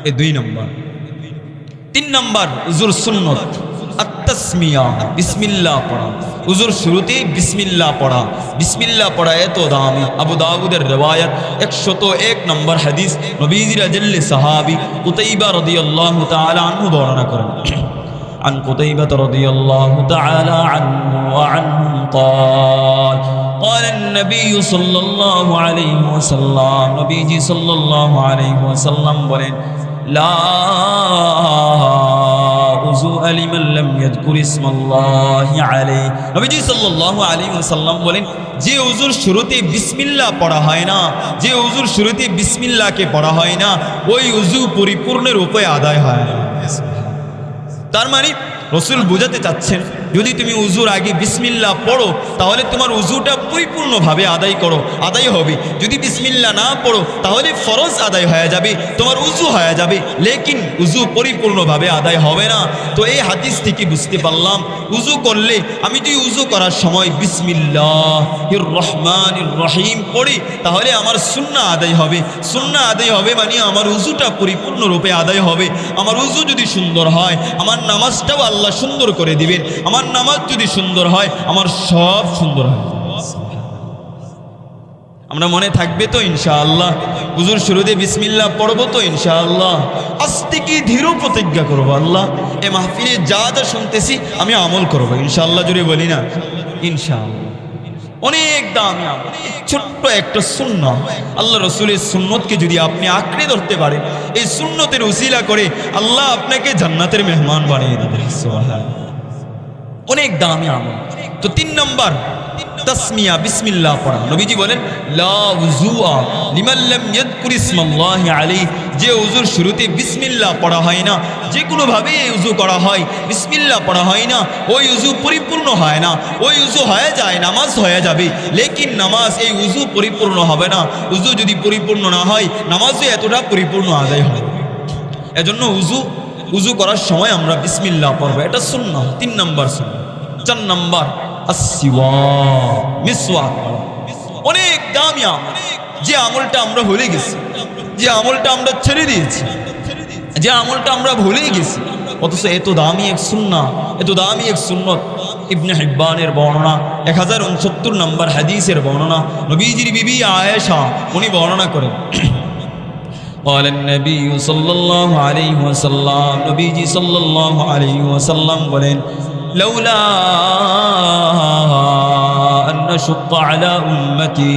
এই 2 নম্বর। 3 নম্বর উজুর সুন্নত আত-তাসমিয়া, বিসমিল্লাহ পড়া। উজুর শুরুতে বিসমিল্লাহ পড়া। বিসমিল্লাহ পড়া এত দামি। আবু দাউদের রিওয়ায়াত 101 নম্বর হাদিস, নবীজির আজল্লে সাহাবী কুতাইবা রাদিয়াল্লাহু তাআলা আনহু বর্ণনা করেন, عن قتيبة رضي الله تعالى عنه وعنهم قال قال النبي صلى الله عليه وسلم نبيجي صلى الله عليه وسلم বলেন, لا وضوء لمن لم يذكر اسم الله عليه। নবীজি সাল্লাল্লাহু আলাইহি ওয়াসাল্লাম বলেন, যে ওযুর শুরুতে বিসমিল্লাহ পড়া হয় না, যে ওযুর শুরুতে বিসমিল্লাহকে পড়া হয় না, ওই ওযু পরিপূর্ণের রূপে আদায় হয় না। তার মানে রসুল বোঝাতে চাচ্ছেন, যদি তুমি উজুর আগে বিসমিল্লাহ পড়ো তাহলে তোমার উজুটা পরিপূর্ণভাবে আদায় হবে। যদি বিসমিল্লাহ না পড়ো তাহলে ফরজ আদায় হয়ে যাবে, তোমার উজু হয়ে যাবে, লেকিন উজু পরিপূর্ণভাবে আদায় হবে না। তো এই হাদিস থেকে বুঝতে পারলাম, উজু করলে আমি যদি উজু করার সময় বিসমিল্লাহির রহমানির রহিম পড়ি তাহলে আমার সুন্নাহ আদায় হবে। সুন্নাহ আদায় হবে মানে আমার উজুটা পরিপূর্ণরূপে আদায় হবে। আমার উজু যদি সুন্দর হয় আমার নামাজটাও আল্লাহ সুন্দর করে দিবেন। আমার নামাজ যদি সুন্দর হয় আমার সব সুন্দর হয়। আমরা মনে থাকবে তো ইনশাআল্লাহ? হুজুর শুরুতে বিসমিল্লাহ পড়বো তো ইনশাআল্লাহ? আস্তে কি ধীর প্রতিজ্ঞা করবো, আল্লাহ এই মাহফিলে যা যা শুনতেছি আমি আমল করবো ইনশাআল্লাহ। জুড়ে বলি না ইনশাআল্লাহ? অনেক দামি আমল, ছোট্ট একটা সুন্নাহ। আল্লাহ রসুলের সুন্নতকে যদি আপনি আঁকড়ে ধরতে পারেন, এই সুন্নতের উসিলা করে আল্লাহ আপনাকে জান্নাতের মেহমান বানিয়ে দেবেন। অনেক দামি আমল। তো 3 নম্বর তাসমিয়া, বিসমিল্লাহ পড়া। নবীজি বলেন, লা উযুআ লিমান লাম ইয়াযকুর ইসমাল্লাহি আলাইহি। যে উযুর শুরুতে বিসমিল্লাহ পড়া হয় না, যে কোনোভাবে উযু করা হয় বিসমিল্লাহ পড়া হয় না, ওই উযু পরিপূর্ণ হয় না। ওই উযু হয়ে যায়, নামাজ হয়ে যাবে, লেকিন নামাজ এই উযু পরিপূর্ণ হবে না। উযু যদি পরিপূর্ণ না হয় নামাজও এতটা পরিপূর্ণ আদায় হয়। এজন্য উযু করার সময় আমরা বিসমিল্লাহ পড়বো, এটা সুন্নাহ। 3 নম্বর সুন্নাহ। 4 নম্বর আসওয়াক, মিসওয়াক করা। অনেক দামি আমল, যে আমলটা আমরা ভুলে গেছি, যে আমলটা আমরা ছেড়ে দিয়েছি, যে আমলটা আমরা ভুলে গেছি, অথচ এত দামি এক সুন্নাহ, এত দামি এক সুন্নত। ইবনে হিব্বানের বর্ণনা 1069 নম্বর হাদিসের বর্ণনা, নবীজির বিবি আয়েশা উনি বর্ণনা করেন, قال النبي صلى الله عليه وسلم نبيجي صلى الله عليه وسلم বলেন, لولا أن نشق على أمتي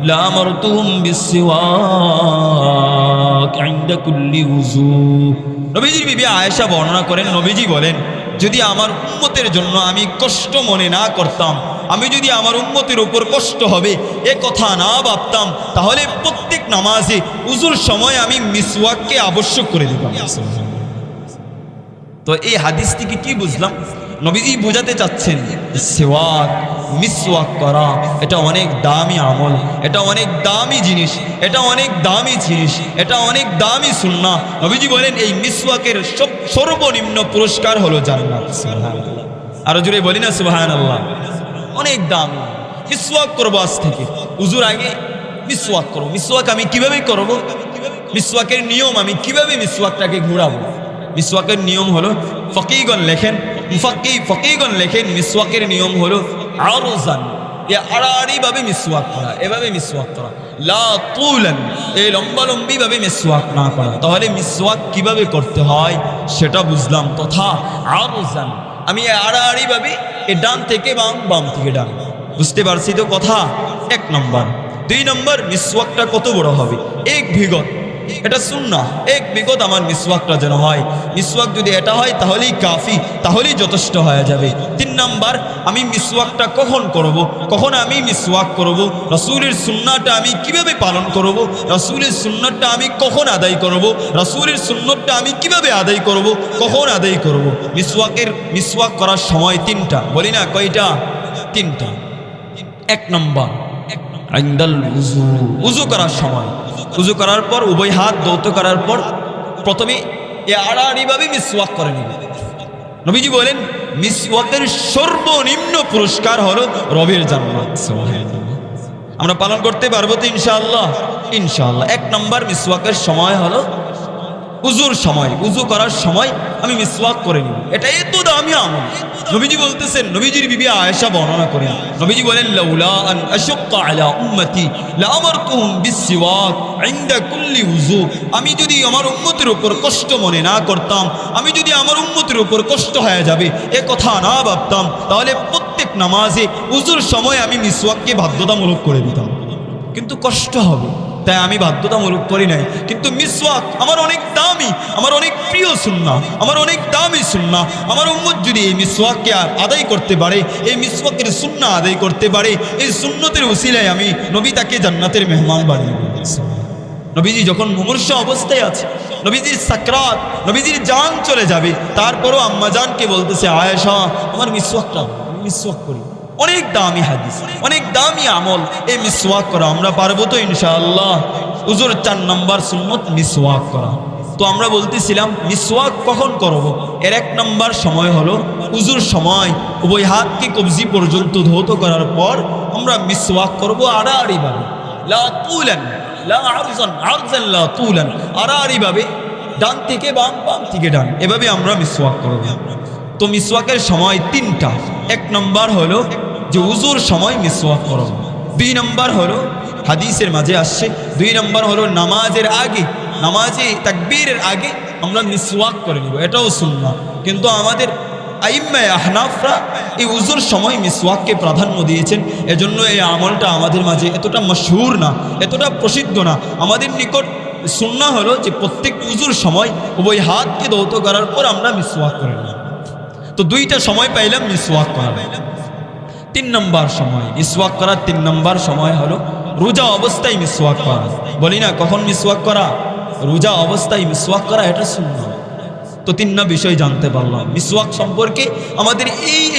লামারতুহুম বিসসিওয়াক ইনদা কুল্লি ওযু। নবীজির বিবি আয়েশা বর্ণনা করেন, নবীজি বলেন, যদি আমার উম্মতের জন্য আমি কষ্ট মনে না করতাম, আমি যদি আমার উম্মতের উপর কষ্ট হবে এ কথা না ভাবতাম, তাহলে প্রত্যেক নামাজে উজুর সময় আমি মিসওয়াককে আবশ্যক করে দিতাম। তো এই হাদিস থেকে কি বুঝলাম? নবীজি বোঝাতে চাচ্ছেন সিওয়াক, মিসওয়াক করা এটা অনেক দামি আমল, এটা অনেক দামি জিনিস, এটা অনেক দামি জিনিস, এটা অনেক দামি সুন্নাহ। নবীজি বলেন এই মিসওয়াকের সর্বনিম্ন পুরস্কার হলো জান্নাত। সুবহানাল্লাহ, আরো জোরে বলি না সুবহানাল্লাহ। অনেক দামি। মিসওয়াক করবো আজ থেকে, উজুর আগে মিসওয়াক করবো। মিসওয়াক আমি কিভাবে করবো? মিসওয়াকের নিয়ম, আমি কিভাবে মিসওয়াকটাকে ঘুরাবো? মিসওয়াকের নিয়ম হলো, ফকিগণ লেখেন, ফকিগণ লেখেন মিসওয়াকের নিয়ম হলো আরজান, আড়াআড়ি ভাবে মিসওয়াক করা, এভাবে মিসওয়াক করা, লা তুলান, এই লম্বালম্বি ভাবে মিসওয়াক না করা। তাহলে মিসওয়াক কিভাবে করতে হয় সেটা বুঝলাম। তথা আরজান, আমি আড়াআড়ি ভাবে এ ডান থেকে বাম, বাম থেকে ডান। বুঝতে পারছি তো কথা? এক নম্বর। দুই নম্বর, মিসওয়াকটা কত বড় হবে? এক বিঘত, এটা সুন্নাহ, এক বিঘত আমার মিসওয়াকটা যেন হয়। মিসওয়াক যদি এটা হয় তাহলেই কাফি, তাহলেই যথেষ্ট হয়ে যাবে। তিন নাম্বার, আমি মিসওয়াকটা কখন করব, কখন আমি মিসওয়াক করব, রাসূলের সুন্নাহটা আমি কিভাবে পালন করব, রাসূলের সুন্নাহটা আমি কখন আদায় করব, রাসূলের সুন্নাহটা আমি কিভাবে আদায় করব, কখন আদায় করব। মিসওয়াক করার সময় তিনটা, বলি না কয়টা? তিনটা। এক নম্বর, ইনদাল উযু, উযু করার সময়। উযু করার পর উভয় হাত ধৌত করার পর প্রথমে আড়াআড়িভাবে মিসওয়াক করে নেবে। নবীজি বলেন মিসওয়াকের সর্বনিম্ন পুরস্কার হলো রবের জান্নাত। সুবহানাল্লাহ, আমরা পালন করতে পারবো তো ইনশাআল্লাহ? ইনশাআল্লাহ। এক নম্বর, মিসওয়াকের সময় হলো উজুর সময়। উজু করার সময় আমি মিসওয়াক করে নিব, এটা এত দামি আমল। নবীজি বলতেছেন, নবীজির বিবি আয়েশা বর্ণনা করেন, নবীজি বলেন, লাউলা আন আশুক্কা আলা উম্মতি লাআমারতুহুম বিসসিওয়াক ইনদা কুল্লি ওযু। আমি যদি আমার উম্মতের উপর কষ্ট মনে না করতাম, আমি যদি আমার উম্মতের উপর কষ্ট হয়ে যাবে এ কথা না ভাবতাম, তাহলে প্রত্যেক নামাজে উজুর সময় আমি মিসওয়াককে বাধ্যতামূলক করে দিতাম। কিন্তু কষ্ট হবে তাই আমি বাধ্যতামূলক করি নাই। কিন্তু মিসওয়াক আমার অনেক দামি, আমার অনেক প্রিয় সুন্নাহ, আমার অনেক দামি সুন্নাহ। আমার উম্মত যদি এই মিসওয়াককে আদায় করতে পারে, এই মিসওয়াকের সুন্নাহ আদায় করতে পারে, এই সুন্নতের উসিলায় আমি নবী তাকে জান্নাতের মেহমান বানিয়ে দেব। নবীজি যখন মুমূর্ষ অবস্থায় আছে, নবীজির সাকরাত, নবীজির জান চলে যাবে, তারপরও আম্মা জানকে বলতেছে, আয়েশা আমার মিসওয়াকটা, মিসওয়াক করি। অনেক দামি হাদিস, অনেক দামি আমল এই মিসওয়াক করা। আমরা পারবো তো ইনশাআল্লাহ? উজুর 4 নম্বর সুন্নত মিসওয়াক করা। তো আমরা বলতেছিলাম মিসওয়াক কখন করব? এর 1 নম্বর সময় হলো উজুর সময়। উভয় হাতকে কবজি পর্যন্ত ধৌত করার পর আমরা মিসওয়াক করব আড়াআড়ি ভাবে, লা তুলান লা আরজান, আরজান লা তুলান, আড়াআড়ি ভাবে, ডান থেকে বাম, বাম থেকে ডান, এভাবে আমরা মিসওয়াক করব। তো মিসওয়াকের সময় তিনটা। 1 নম্বর হলো যে উজুর সময় মিসওয়াক করো। 2 নম্বর হলো হাদিসের মাঝে আসছে, 2 নম্বর হলো নামাজের আগে, নামাজে তাকবীরের আগে আমরা মিসওয়াক করে নিব, এটাও সুন্নাহ। কিন্তু আমাদের আইম্মা আহনাফরা এই উজুর সময় মিসওয়াককে প্রাধান্য দিয়েছেন, এজন্য এই আমলটা আমাদের মাঝে এতটা মশহুর না, এতটা প্রসিদ্ধ না। আমাদের নিকট সুন্নাহ হলো যে প্রত্যেক উজুর সময় উভয় হাতকে ধৌত করার পর আমরা মিসওয়াক করে নিব। তো 2টা সময় পাইলাম মিসওয়াক করা। 3 নম্বর সময় মিসওয়াক করার 3 নম্বর সময় হলো রোজা অবস্থায় মিসওয়াক করা। বলি না কখন মিসওয়াক করা? রোজা অবস্থায় মিসওয়াক করা, এটা সুন্নাহ। তো 3টা বিষয় জানতে পারলাম মিসওয়াক সম্পর্কে। আমাদের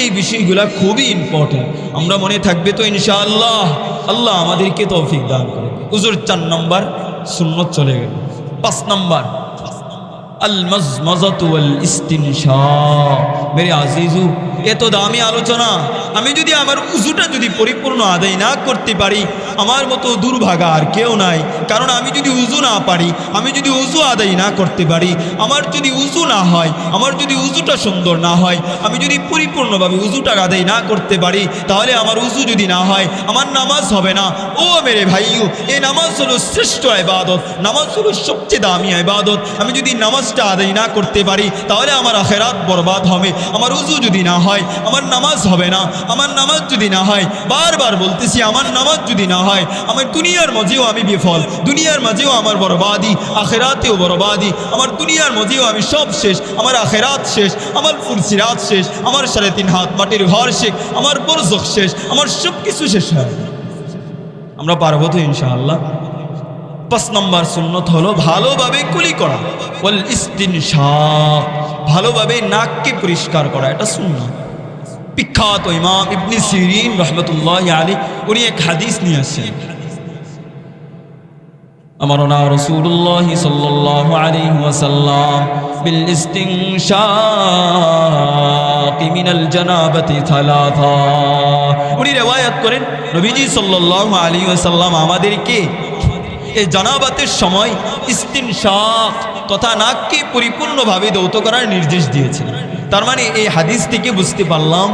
এই বিষয়গুলো খুবই ইম্পর্টেন্ট, আমরা মনে থাকবে তো ইনশাআল্লাহ? আল্লাহ আমাদেরকে তৌফিক দান করে। উজুর 4 নম্বর সুন্নত চলে গেল। 5 নম্বর আল মাজমাজাতু ওয়াল ইস্তিনশাক। মেরে আজিজু, এত দামি আলোচনা। আমি যদি আমার উজুটা যদি পরিপূর্ণ আদায় না করতে পারি, আমার মতো দুর্ভাগা আর কেউ নাই। কারণ আমি যদি উজু না পারি, আমি যদি উজু আদায় না করতে পারি, আমার যদি উজু না হয়, আমার যদি উজুটা সুন্দর না হয়, আমি যদি পরিপূর্ণভাবে উজুটা আদায় না করতে পারি, তাহলে আমার উজু যদি না হয় আমার নামাজ হবে না। ও মেরে ভাইও, এই নামাজ হলো শ্রেষ্ঠ ইবাদত, নামাজ হলো সবচেয়ে দামি ইবাদত। আমি যদি নামাজটা আদায় না করতে পারি তাহলে আমার আখিরাত বরবাদ হবে। আমার উজু যদি না হয় আমার নামাজ হবে না, আমার নামাজ যদি না হয়, বারবার বলতেছি, আমার নামাজ যদি না হয়, আমার দুনিয়ার মাঝেও আমি বিফল, দুনিয়ার মাঝেও আমার বরবাদি, আখেরাতেও বরবাদি। আমার দুনিয়ার মাঝেও আমি সব শেষ, আমার আখেরাত শেষ, আমার ফুলসিরাত শেষ, আমার 3.5 হাত মাটির ঘর শেষ, আমার বরজখ শেষ, আমার সব কিছু শেষ হয়। আমরা পারবো তো ইনশাআল্লাহ? 5 নম্বর সুন্নত হলো ভালোভাবে কুলি করা, ওয়াল ইস্তিনশাক, ভালোভাবে নাককে পরিষ্কার করা, এটা সুন্নাত। বিখ্যাত ইমাম ইবনে সিরিন রাহমাতুল্লাহি আলাইহি উনি এক হাদিস নিয়ে আসেন, আমারনা রাসূলুল্লাহ সাল্লাল্লাহু আলাইহি ওয়াসাল্লাম বিল ইস্তিনশাক মিনাল জানাবাতি থালাথা। উনি রিওয়ায়াত করেন নবীজি সাল্লাল্লাহু আলাইহি ওয়াসাল্লাম আমাদেরকে এই জানাবাতের সময় ইস্তিনশাক তথা নাককে পরিপূর্ণভাবে ধৌত করার নির্দেশ দিয়েছেন। তার মানে এই হাদিস থেকে বুঝতে পারলাম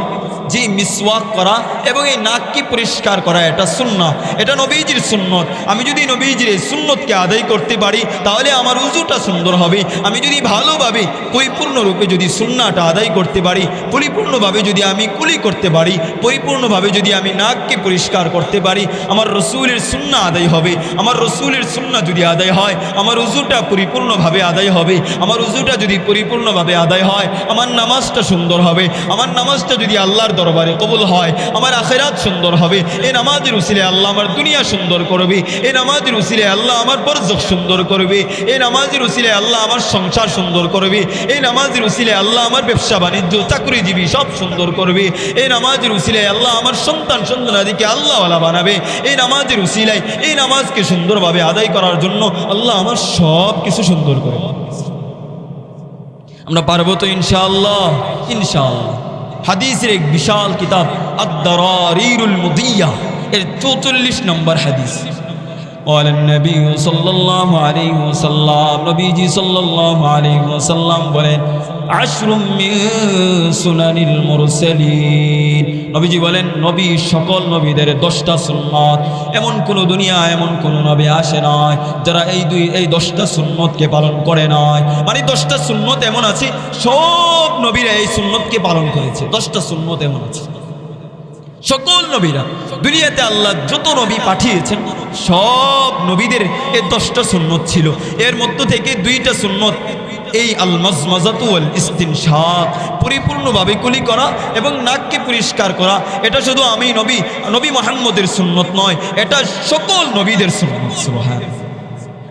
যে মিসওয়াক করা এবং এই নাককে পরিষ্কার করা এটা সুন্নাত, এটা নবীজির সুন্নত। আমি যদি নবীজির এই সুন্নতকে আদায় করতে পারি তাহলে আমার উযুটা সুন্দর হবে। আমি যদি ভালোভাবে পরিপূর্ণরূপে যদি সুন্নাহটা আদায় করতে পারি, পরিপূর্ণভাবে যদি আমি কুলি করতে পারি, পরিপূর্ণভাবে যদি আমি নাককে পরিষ্কার করতে পারি, আমার রসুলের সুন্নাহ আদায় হবে। আমার রসুলের সুন্নাহ যদি আদায় হয়, আমার উযুটা পরিপূর্ণভাবে আদায় হবে। আমার উযুটা যদি পরিপূর্ণভাবে আদায় হয়, আমার নামাজটা সুন্দর হবে। আমার নামাজটা যদি আল্লাহর দরবারে কবুল হয়, আমার আখিরাত সুন্দর হবে। এই নামাজের উসিলায় আল্লাহ আমার দুনিয়া সুন্দর করবে। এই নামাজের উসিলায় আল্লাহ আমার বরজখ সুন্দর করবে। এই নামাজের উসিলায় আল্লাহ আমার সংসার সুন্দর করবে। এই নামাজের উসিলায় আল্লাহ আমার ব্যবসা বাণিজ্য চাকরিজীবী সব সুন্দর করবে। এই নামাজের উসিলায় আল্লাহ আমার সন্তানাদিকে আল্লাহওয়ালা বানাবে। এই নামাজের উসিলায় এই নামাজকে সুন্দরভাবে আদায় করার জন্য আল্লাহ আমার সব কিছু সুন্দর করে। আমরা পারবো তো ইনশাআল্লাহ? ইনশাআল্লাহ। হাদিসের এক বিশাল কিতাব আদ-দারারিরুল মুদিয়া এর 44 নম্বর হাদিস। قال النبي صلى الله عليه وسلم, নবীজি সাল্লাল্লাহু আলাইহি ওয়াসাল্লাম বলেন, আশরুম মিন সুনানিল মুরসালিন, নবীজি বলেন নবী সকল নবীদের 10টা সুন্নাত, এমন কোন দুনিয়া এমন কোন নবী আসে নাই যারা এই 10টা সুন্নতকে পালন করে নাই। মানে 10টা সুন্নত এমন আছে, সব নবীরা এই সুন্নতকে পালন করেছে। 10টা সুন্নত এমন আছে, সকল নবীরা দুনিয়াতে আল্লাহ যত নবী পাঠিয়েছেন সব নবীদের এই 10টা সুন্নত ছিল। এর মধ্য থেকে 2টা সুন্নত, এই আল মাজমাজাতু ওয়াল ইস্তিনশাক, পরিপূর্ণভাবে কুলি করা এবং নাককে পরিষ্কার করা, এটা শুধু আমি নবী মুহাম্মদের সুন্নত নয়, এটা সকল নবীদের সুন্নত। সুবহানাল্লাহ।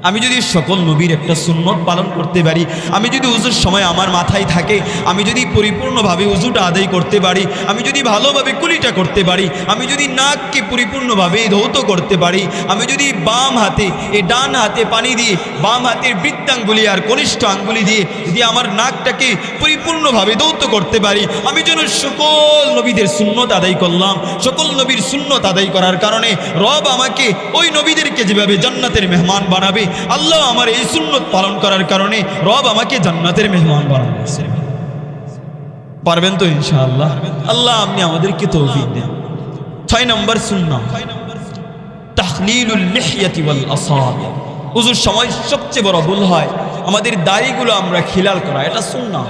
আমি যদি সকল নবীর একটা সুন্নত পালন করতে পারি, আমি যদি উযুর সময় আমার মাথায় থাকে, আমি যদি পরিপূর্ণভাবে উযুটা আদায় করতে পারি, আমি যদি ভালোভাবে কুলিটা করতে পারি, আমি যদি নাককে পরিপূর্ণভাবে ধৌত করতে পারি, আমি যদি বাম হাতে এই ডান হাতে পানি দিয়ে বাম হাতের বৃদ্ধাঙ্গুলি আর কনিষ্ঠ আঙ্গুলি দিয়ে যদি আমার নাকটাকে পরিপূর্ণভাবে ধৌত করতে পারি, আমি যেন সকল নবীদের সুন্নত আদায় করলাম। সকল নবীর সুন্নত আদায় করার কারণে রব আমাকে ওই নবীদেরকে যেভাবে জান্নাতের মেহমান বানাবে, আল্লাহ আমার এই সুন্নত পালন করার কারণে রব আমাকে জান্নাতের মেহমান বানাবে। পারবেন তো ইনশাআল্লাহ? আল্লাহ আপনি আমাদেরকে তৌফিক দেন। 6 নম্বর সুন্নাহ তাখলিলুল লিহইয়াতি ওয়াল আসাবি। ওযুর সময় সবচেয়ে বড় ভুল হয় আমাদের দাড়িগুলো আমরা খিলাল করা, এটা সুন্নাহ।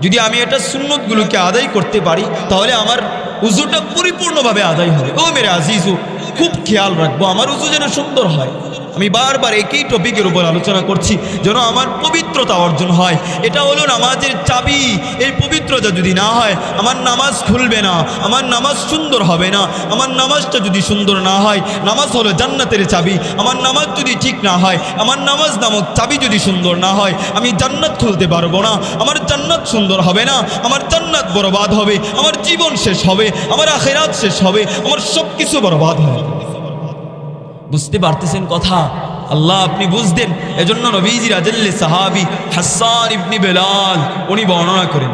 যদি আমি এটা সুন্নতগুলোকে আদায় করতে পারি তাহলে আমার ওযুটা পরিপূর্ণভাবে আদায় হবে। ও মেরে আজিজু, খুব খেয়াল রাখবো আমার ওযু যেন সুন্দর হয়। আমি বারবার একই টপিকের উপর আলোচনা করছি যেন আমার পবিত্রতা অর্জন হয়। এটা হলো নামাজের চাবি। এই পবিত্রতা যদি না হয় আমার নামাজ খুলবে না, আমার নামাজ সুন্দর হবে না। আমার নামাজটা যদি সুন্দর না হয়, নামাজ হলো জান্নাতের চাবি, আমার নামাজ যদি ঠিক না হয়, আমার নামাজ নামক চাবি যদি সুন্দর না হয়, আমি জান্নাত খুলতে পারবো না। আমার জান্নাত সুন্দর হবে না, আমার জান্নাত বরবাদ হবে, আমার জীবন শেষ হবে, আমার আখিরাত শেষ হবে, আমার সব কিছু বরবাদ হবে। বুঝতে পারতেছেন কথা? আল্লাহ আপনি বুঝতেন। এজন্য নবীজির আজল্লে সাহাবী হাসান ইবনে বেলাল উনি বর্ণনা করেন,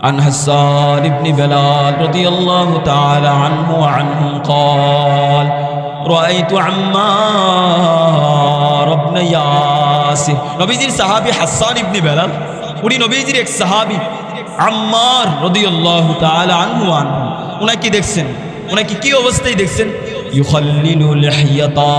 عن حسان بن بلال رضي الله تعالى عنه وعنهم قال رأيت عمار بن ياسر। নবীজির সাহাবী হাসান ইবনে বেলাল, উনি নবীজির এক সাহাবী আম্মার রাদিয়াল্লাহু তাআলা আনহু উনাকে দেখছেন। উনাকে কি অবস্থায় দেখছেন? ইউখাল্লিলু লিহইয়াতা।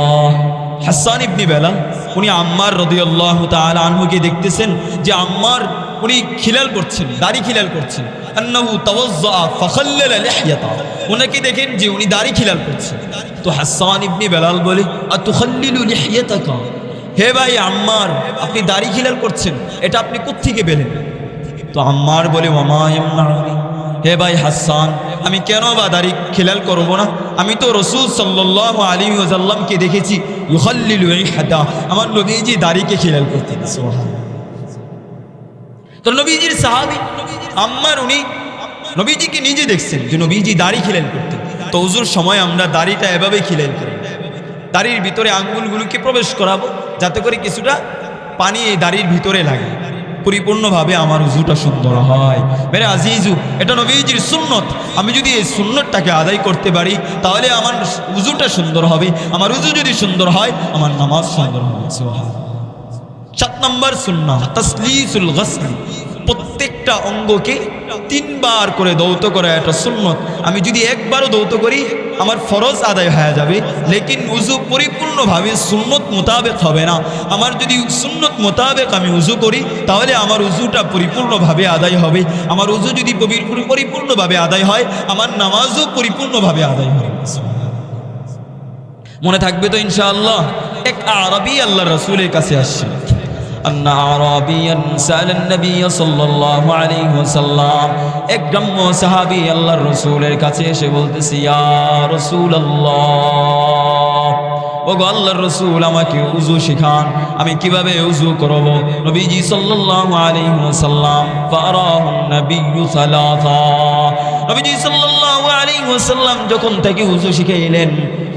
হাসান ইবনে বেলাল উনি আম্মার রাদিয়াল্লাহু তাআলা আনহুকে দেখতেছেন যে আম্মার উনি খিলাল করছেন, দাড়ি খিলাল করছেন। আন্নাহু তাওয়াজ্জা ফাখাল্লালা লিহইয়াতা, উনাকে দেখেন যে উনি দাড়ি খিলাল করছেন। তো হাসান ইবনে বেলাল বলে, আতুখাল্লিলু লিহইয়াতাকা, হে ভাই আম্মার, আপনি দাড়ি খিলাল করছেন, এটা আপনি কোত্থেকে পেলেন? তো আম্মার বলে, ওয়ামা ইয়ামনাউনি, হে ভাই হাসান, আমি কেন বা দাড়ি খিলাল করব না? আমি তো রাসূল সাল্লাল্লাহু আলাইহি ওয়াসাল্লামকে দেখেছি ইউখাল্লিলু ইহদা, আমার নবীজি দাড়িকে খিলাল করতেন। সুবহানাল্লাহ। তো নবীজির সাহাবী আম্মার, উনি নবীজিকে নিজে দেখছেন যে নবীজি দাড়ি খিলাল করতেন। তো ওযুর সময় আমরা দাড়িটা এভাবে খিলাল করি, দাড়ির ভিতরে আঙ্গুলগুলোকে প্রবেশ করাবো যাতে করে কিছুটা পানি এই দাড়ির ভিতরে লাগে, পরিপূর্ণভাবে আমার উযুটা সুন্দর হয়। মেরে আজিজু, এটা নবীজির সুন্নত। আমি যদি এই সুন্নতটাকে আদায় করতে পারি তাহলে আমার উযুটা সুন্দর হবে। আমার উযু যদি সুন্দর হয় আমার নামাজ সুন্দর হবে। সুবহানাল্লাহ। 7 নম্বর সুন্নাহ তাসলিসুল গসল, প্রত্যেকটা অঙ্গকে 3 বার করে দৌত করা, এটা সুন্নত। আমি যদি একবারও দৌত করি আমার ফরজ আদায় হয়ে যাবে, লেকিন উযু পরিপূর্ণভাবে সুন্নত মোতাবেক হবে না। আমার যদি সুন্নত মোতাবেক আমি উযু করি তাহলে আমার উযুটা পরিপূর্ণভাবে আদায় হবে। আমার উযু যদি পরিপূর্ণভাবে আদায় হয় আমার নামাজও পরিপূর্ণভাবে আদায় হবে। মনে থাকবে তো ইনশাআল্লাহ? এক আরবি আল্লাহর রাসূলের কাছে আসছে। আন্না আরাবিয়ান সালান নবী সাল্লাল্লাহু আলাইহি ওয়াসাল্লাম, এক গ্রাম্য সাহাবী আল্লাহর রাসূলের কাছে এসে বলতেছে, ইয়া রাসূলুল্লাহ, ওগো আল্লাহর রাসূল, আমাকে উযু শিখান, আমি কিভাবে উযু করব? নবীজি সাল্লাল্লাহু আলাইহি ওয়াসাল্লাম ফারাহুন নবিয়্যু সালাসা, নবীজি সাল্লাল্লাহু আলাইহি ওয়াসাল্লাম যখন তাকে উযু শিখাইলেন,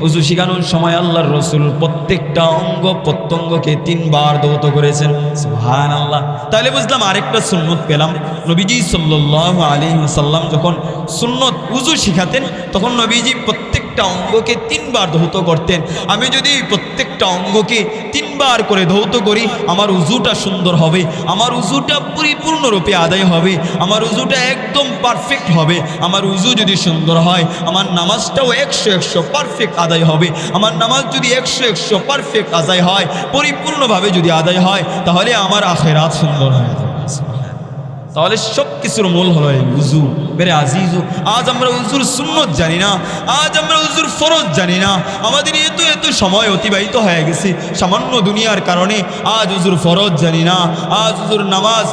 উযু শিখানোর সময় আল্লাহর রাসূল প্রত্যেকটা অঙ্গ প্রত্যঙ্গকে 3 বার দৌত করেছেন। সুবহানাল্লাহ। তাহলে বুঝলাম আরেকটা সুন্নত পেলাম। নবীজি সাল্লাল্লাহু আলাইহি ওয়াসাল্লাম যখন সুন্নত উযু শিখাতেন তখন নবীজি প্রত্যেকটা অঙ্গকে 3 বার দৌত করতেন। আমি যদি প্রত্যেকটা অঙ্গকে 3 বার করে দৌত করি আমার উযুটা সুন্দর হবে, আমার উযুটা পরিপূর্ণরূপে আদায় হবে, আমার উযুটা একদম পারফেক্ট হবে। আমার উযু যদি সুন্দর হয় আমার নামাজটাও 100 পারফেক্ট আদায় হবে। আমার নামাজ যদি 100 পারফেক্ট আদায় হয়, পরিপূর্ণভাবে যদি আদায় হয়, তাহলে আমার আখিরাত সুন্দর হয়ে যাবে। তাহলে সব কিছুর মূল হলো এই উযু। মেরে আজিজু, আজ আমরা উযুর সুন্নত জানি না, আজ আমরা উযুর ফরজ জানি না। আমাদের এত সময় অতিবাহিত হয়ে গেছে সামান্য দুনিয়ার কারণে। আজ উযুর ফরজ জানি না, আজ উযুর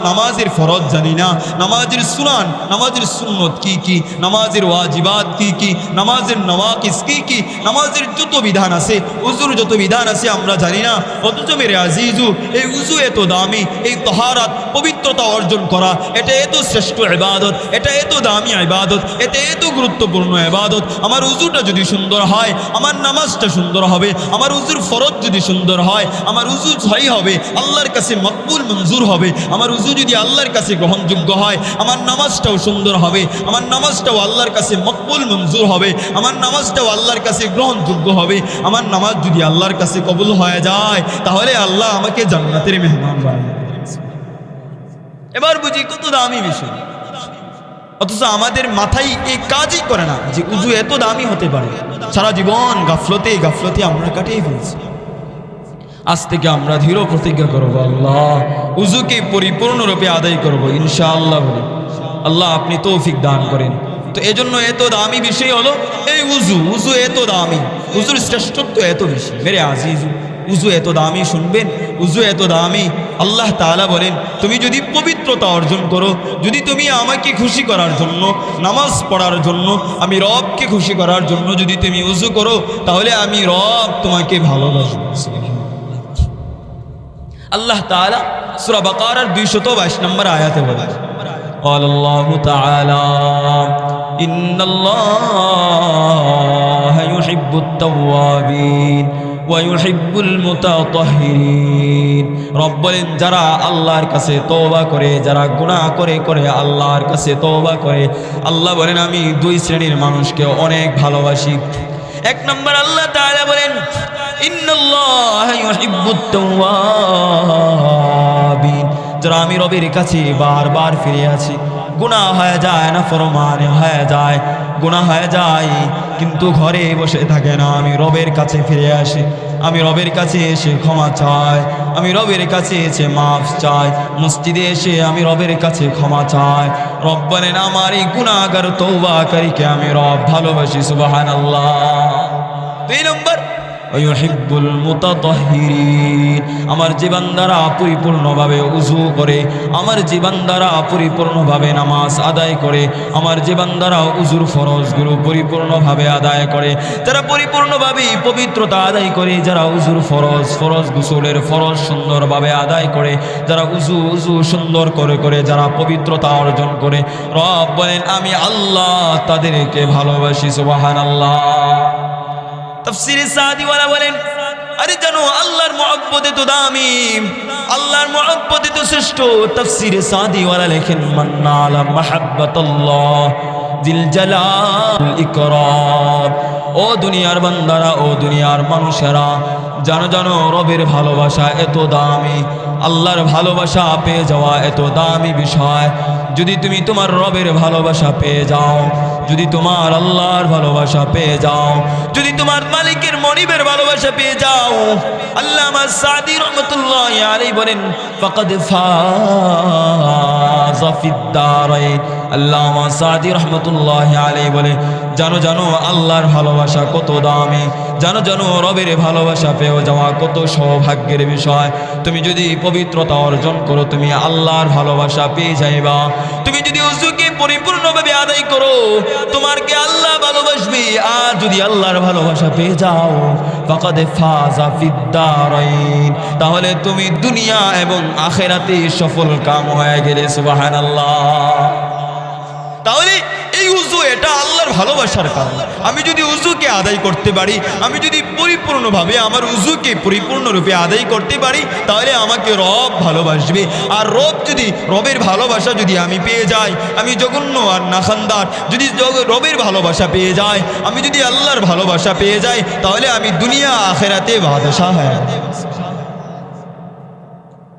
নামাজের ফরজ জানি না, নামাজের সুনান, নামাজের সুন্নত কি কি, নামাজের ওয়াজিবাত কি কি, নামাজের নওয়াকিস কি কি, নামাজের যত বিধান আছে, উযুর যত বিধান আছে আমরা জানি না। অথচ মেরে আজিজু, এই উযু এত দামি, এই তাহারাত পবিত্রতা অর্জন করা, এটা এত শ্রেষ্ঠ ইবাদত, এটা এত দামি ইবাদত, এটা এত গুরুত্বপূর্ণ ইবাদত। আমার উযুটা যদি সুন্দর হয় আমার নামাজটা সুন্দর হবে। আমার উযুর ফরজ যদি সুন্দর হয় আমার উযু সহি হবে, আল্লাহর কাছে মকবুল মঞ্জুর হবে। আমার উযু যদি আল্লাহর কাছে গ্রহণযোগ্য হয় আমার নামাজটাও সুন্দর হবে, আমার নামাজটাও আল্লাহর কাছে মকবুল মঞ্জুর হবে, আমার নামাজটাও আল্লাহর কাছে গ্রহণযোগ্য হবে। আমার নামাজ যদি আল্লাহর কাছে কবুল হয়ে যায় তাহলে আল্লাহ আমাকে জান্নাতের মেহমান বানাবে। এবার বুঝি কত দামি বিষয়, অথচ আমাদের মাথায় এই কাজই করে না যে উযু এত দামি হতে পারে। সারা জীবন গাফলতে আমরা কাটিয়ে ফেলছি। আজ থেকে আমরা দৃঢ় প্রতিজ্ঞা করব, আল্লাহ উযুকে পরিপূর্ণরূপে আদায় করব ইনশাআল্লাহ। বলি আল্লাহ আপনি তৌফিক দান করেন। তো এজন্য এত দামি বিষয় হলো এই উযু। উযু এত দামি, উযুর শ্রেষ্ঠত্ব এত বেশি। মেরে আজিজু, উযু এত দামি, শুনবেন উযু এত দামি। আল্লাহ তাআলা বলেন তুমি যদি পবিত্রতা অর্জন করো, যদি তুমি আমাকে খুশি করার জন্য, নামাজ পড়ার জন্য, আমি রবকে খুশি করার জন্য যদি তুমি উযু করো তাহলে আমি রব তোমাকে ভালোবাসব। আল্লাহ তাআলা সূরা বাকারার 222 নম্বর আয়াতে বলেন, আল্লাহু তাআলা ইন্নাল্লাহা ইউহিব্বুত তাওয়াবিন ওয়া ইউহিব্বুল মুতাতাহহিরিন। রব বলেন যারা আল্লাহর কাছে তওবা করে, যারা গুনাহ করে আল্লাহর কাছে তওবা করে, আল্লাহ বলেন আমি 2 শ্রেণীর মানুষকে অনেক ভালোবাসি। 1 নম্বর আল্লাহ তাআলা বলেন ইন্নাল্লাহা ইউহিব্বুত তাওয়াবিন, যারা আমি রবের কাছে বারবার ফিরে আসি, গুনাহ হয়ে যায় না ফরমানে হয়ে যায়, গুনাহ হয়ে যায় কিন্তু ঘরে বসে থাকে না, আমি রবের কাছে ফিরে আসি, আমি রবের কাছে এসে ক্ষমা চাই, আমি রবের কাছে এসে মাফ চাই, মসজিদে এসে আমি রবের কাছে ক্ষমা চাই। রব বলেন আমার এই গুনাহগার তওবাকারীকে আমি রব ভালোবাসি, সুবহানাল্লাহ। 2 নম্বর ইউহিব্বুল মুতাতাহহিরিন, আমার যে বান্দারা পরিপূর্ণভাবে উযু করে, আমার যে বান্দারা পরিপূর্ণভাবে নামাজ আদায় করে, আমার যে বান্দারা উযুর ফরজগুলো পরিপূর্ণভাবে আদায় করে, যারা পরিপূর্ণভাবে পবিত্রতা আদায় করে, যারা উযুর ফরজ গোসলের ফরজ সুন্দরভাবে আদায় করে, যারা উযু সুন্দর করে যারা পবিত্রতা অর্জন করে, রব বলেন আমি আল্লাহ তাদেরকে ভালোবাসি, সুবহানাল্লাহ। তাফসীরে সাদিওয়ালা বলেন আরে জানো আল্লাহর মুহাব্বতে তো দামি, আল্লাহর মুহাব্বতে তো শ্রেষ্ঠ। তাফসীরে সাদিওয়ালা লেখেন মান্না আলা মাহাব্বাতাল্লাহ জিল জালাল ইকরাম। ও দুনিয়ার বান্দারা, ও দুনিয়ার মানুষেরা, জানো রবের ভালোবাসা এত দামি, আল্লাহর ভালোবাসা পেয়ে যাওয়া এত দামি বিষয়। যদি তুমি তোমার রবের ভালোবাসা পেয়ে যাও, যদি তোমার আল্লাহর ভালোবাসা পেয়ে যাও, যদি তোমার মালিকের মনিবের ভালোবাসা পেয়ে যাও, আল্লামা সাদি রাহমাতুল্লাহি আলাইহি বলেন ফাকাদ ফাযা ফিদ দারাইন। আল্লামা সাদি রাহমাতুল্লাহি আলাইহি বলে জানো আল্লাহর ভালোবাসা কত দামি, জানো রবের ভালোবাসা পেয়ে যাওয়া কত সৌভাগ্যের বিষয়। তুমি যদি পবিত্রতা অর্জন করো তুমি আল্লাহর ভালোবাসা পেয়ে যাইবা। তুমি যদি উযুকে পরিপূর্ণভাবে আদায় করো তোমারকে আল্লাহ ভালোবাসবে। আর যদি আল্লাহর ভালোবাসা পেয়ে যাও ফাকাদ ফাযা ফিদ দারাইন, তাহলে তুমি দুনিয়া এবং আখিরাতে সফল কাম হয়ে গেলে, সুবহানাল্লাহ। তাহলে এই উযু এটা আল্লাহর ভালোবাসার কারণ। আমি যদি উযুকে আদায় করতে পারি, আমি যদি পরিপূর্ণভাবে আমার উযুকে পরিপূর্ণরূপে আদায় করতে পারি, তাহলে আমাকে রব ভালোবাসবে। আর রবের ভালোবাসা যদি আমি পেয়ে যাই, আমি জঘন্য আর নাখানদার যদি রবের ভালোবাসা পেয়ে যাই, আমি যদি আল্লাহর ভালোবাসা পেয়ে যাই, তাহলে আমি দুনিয়া আখিরাতে বাদশা হয়ে যাব।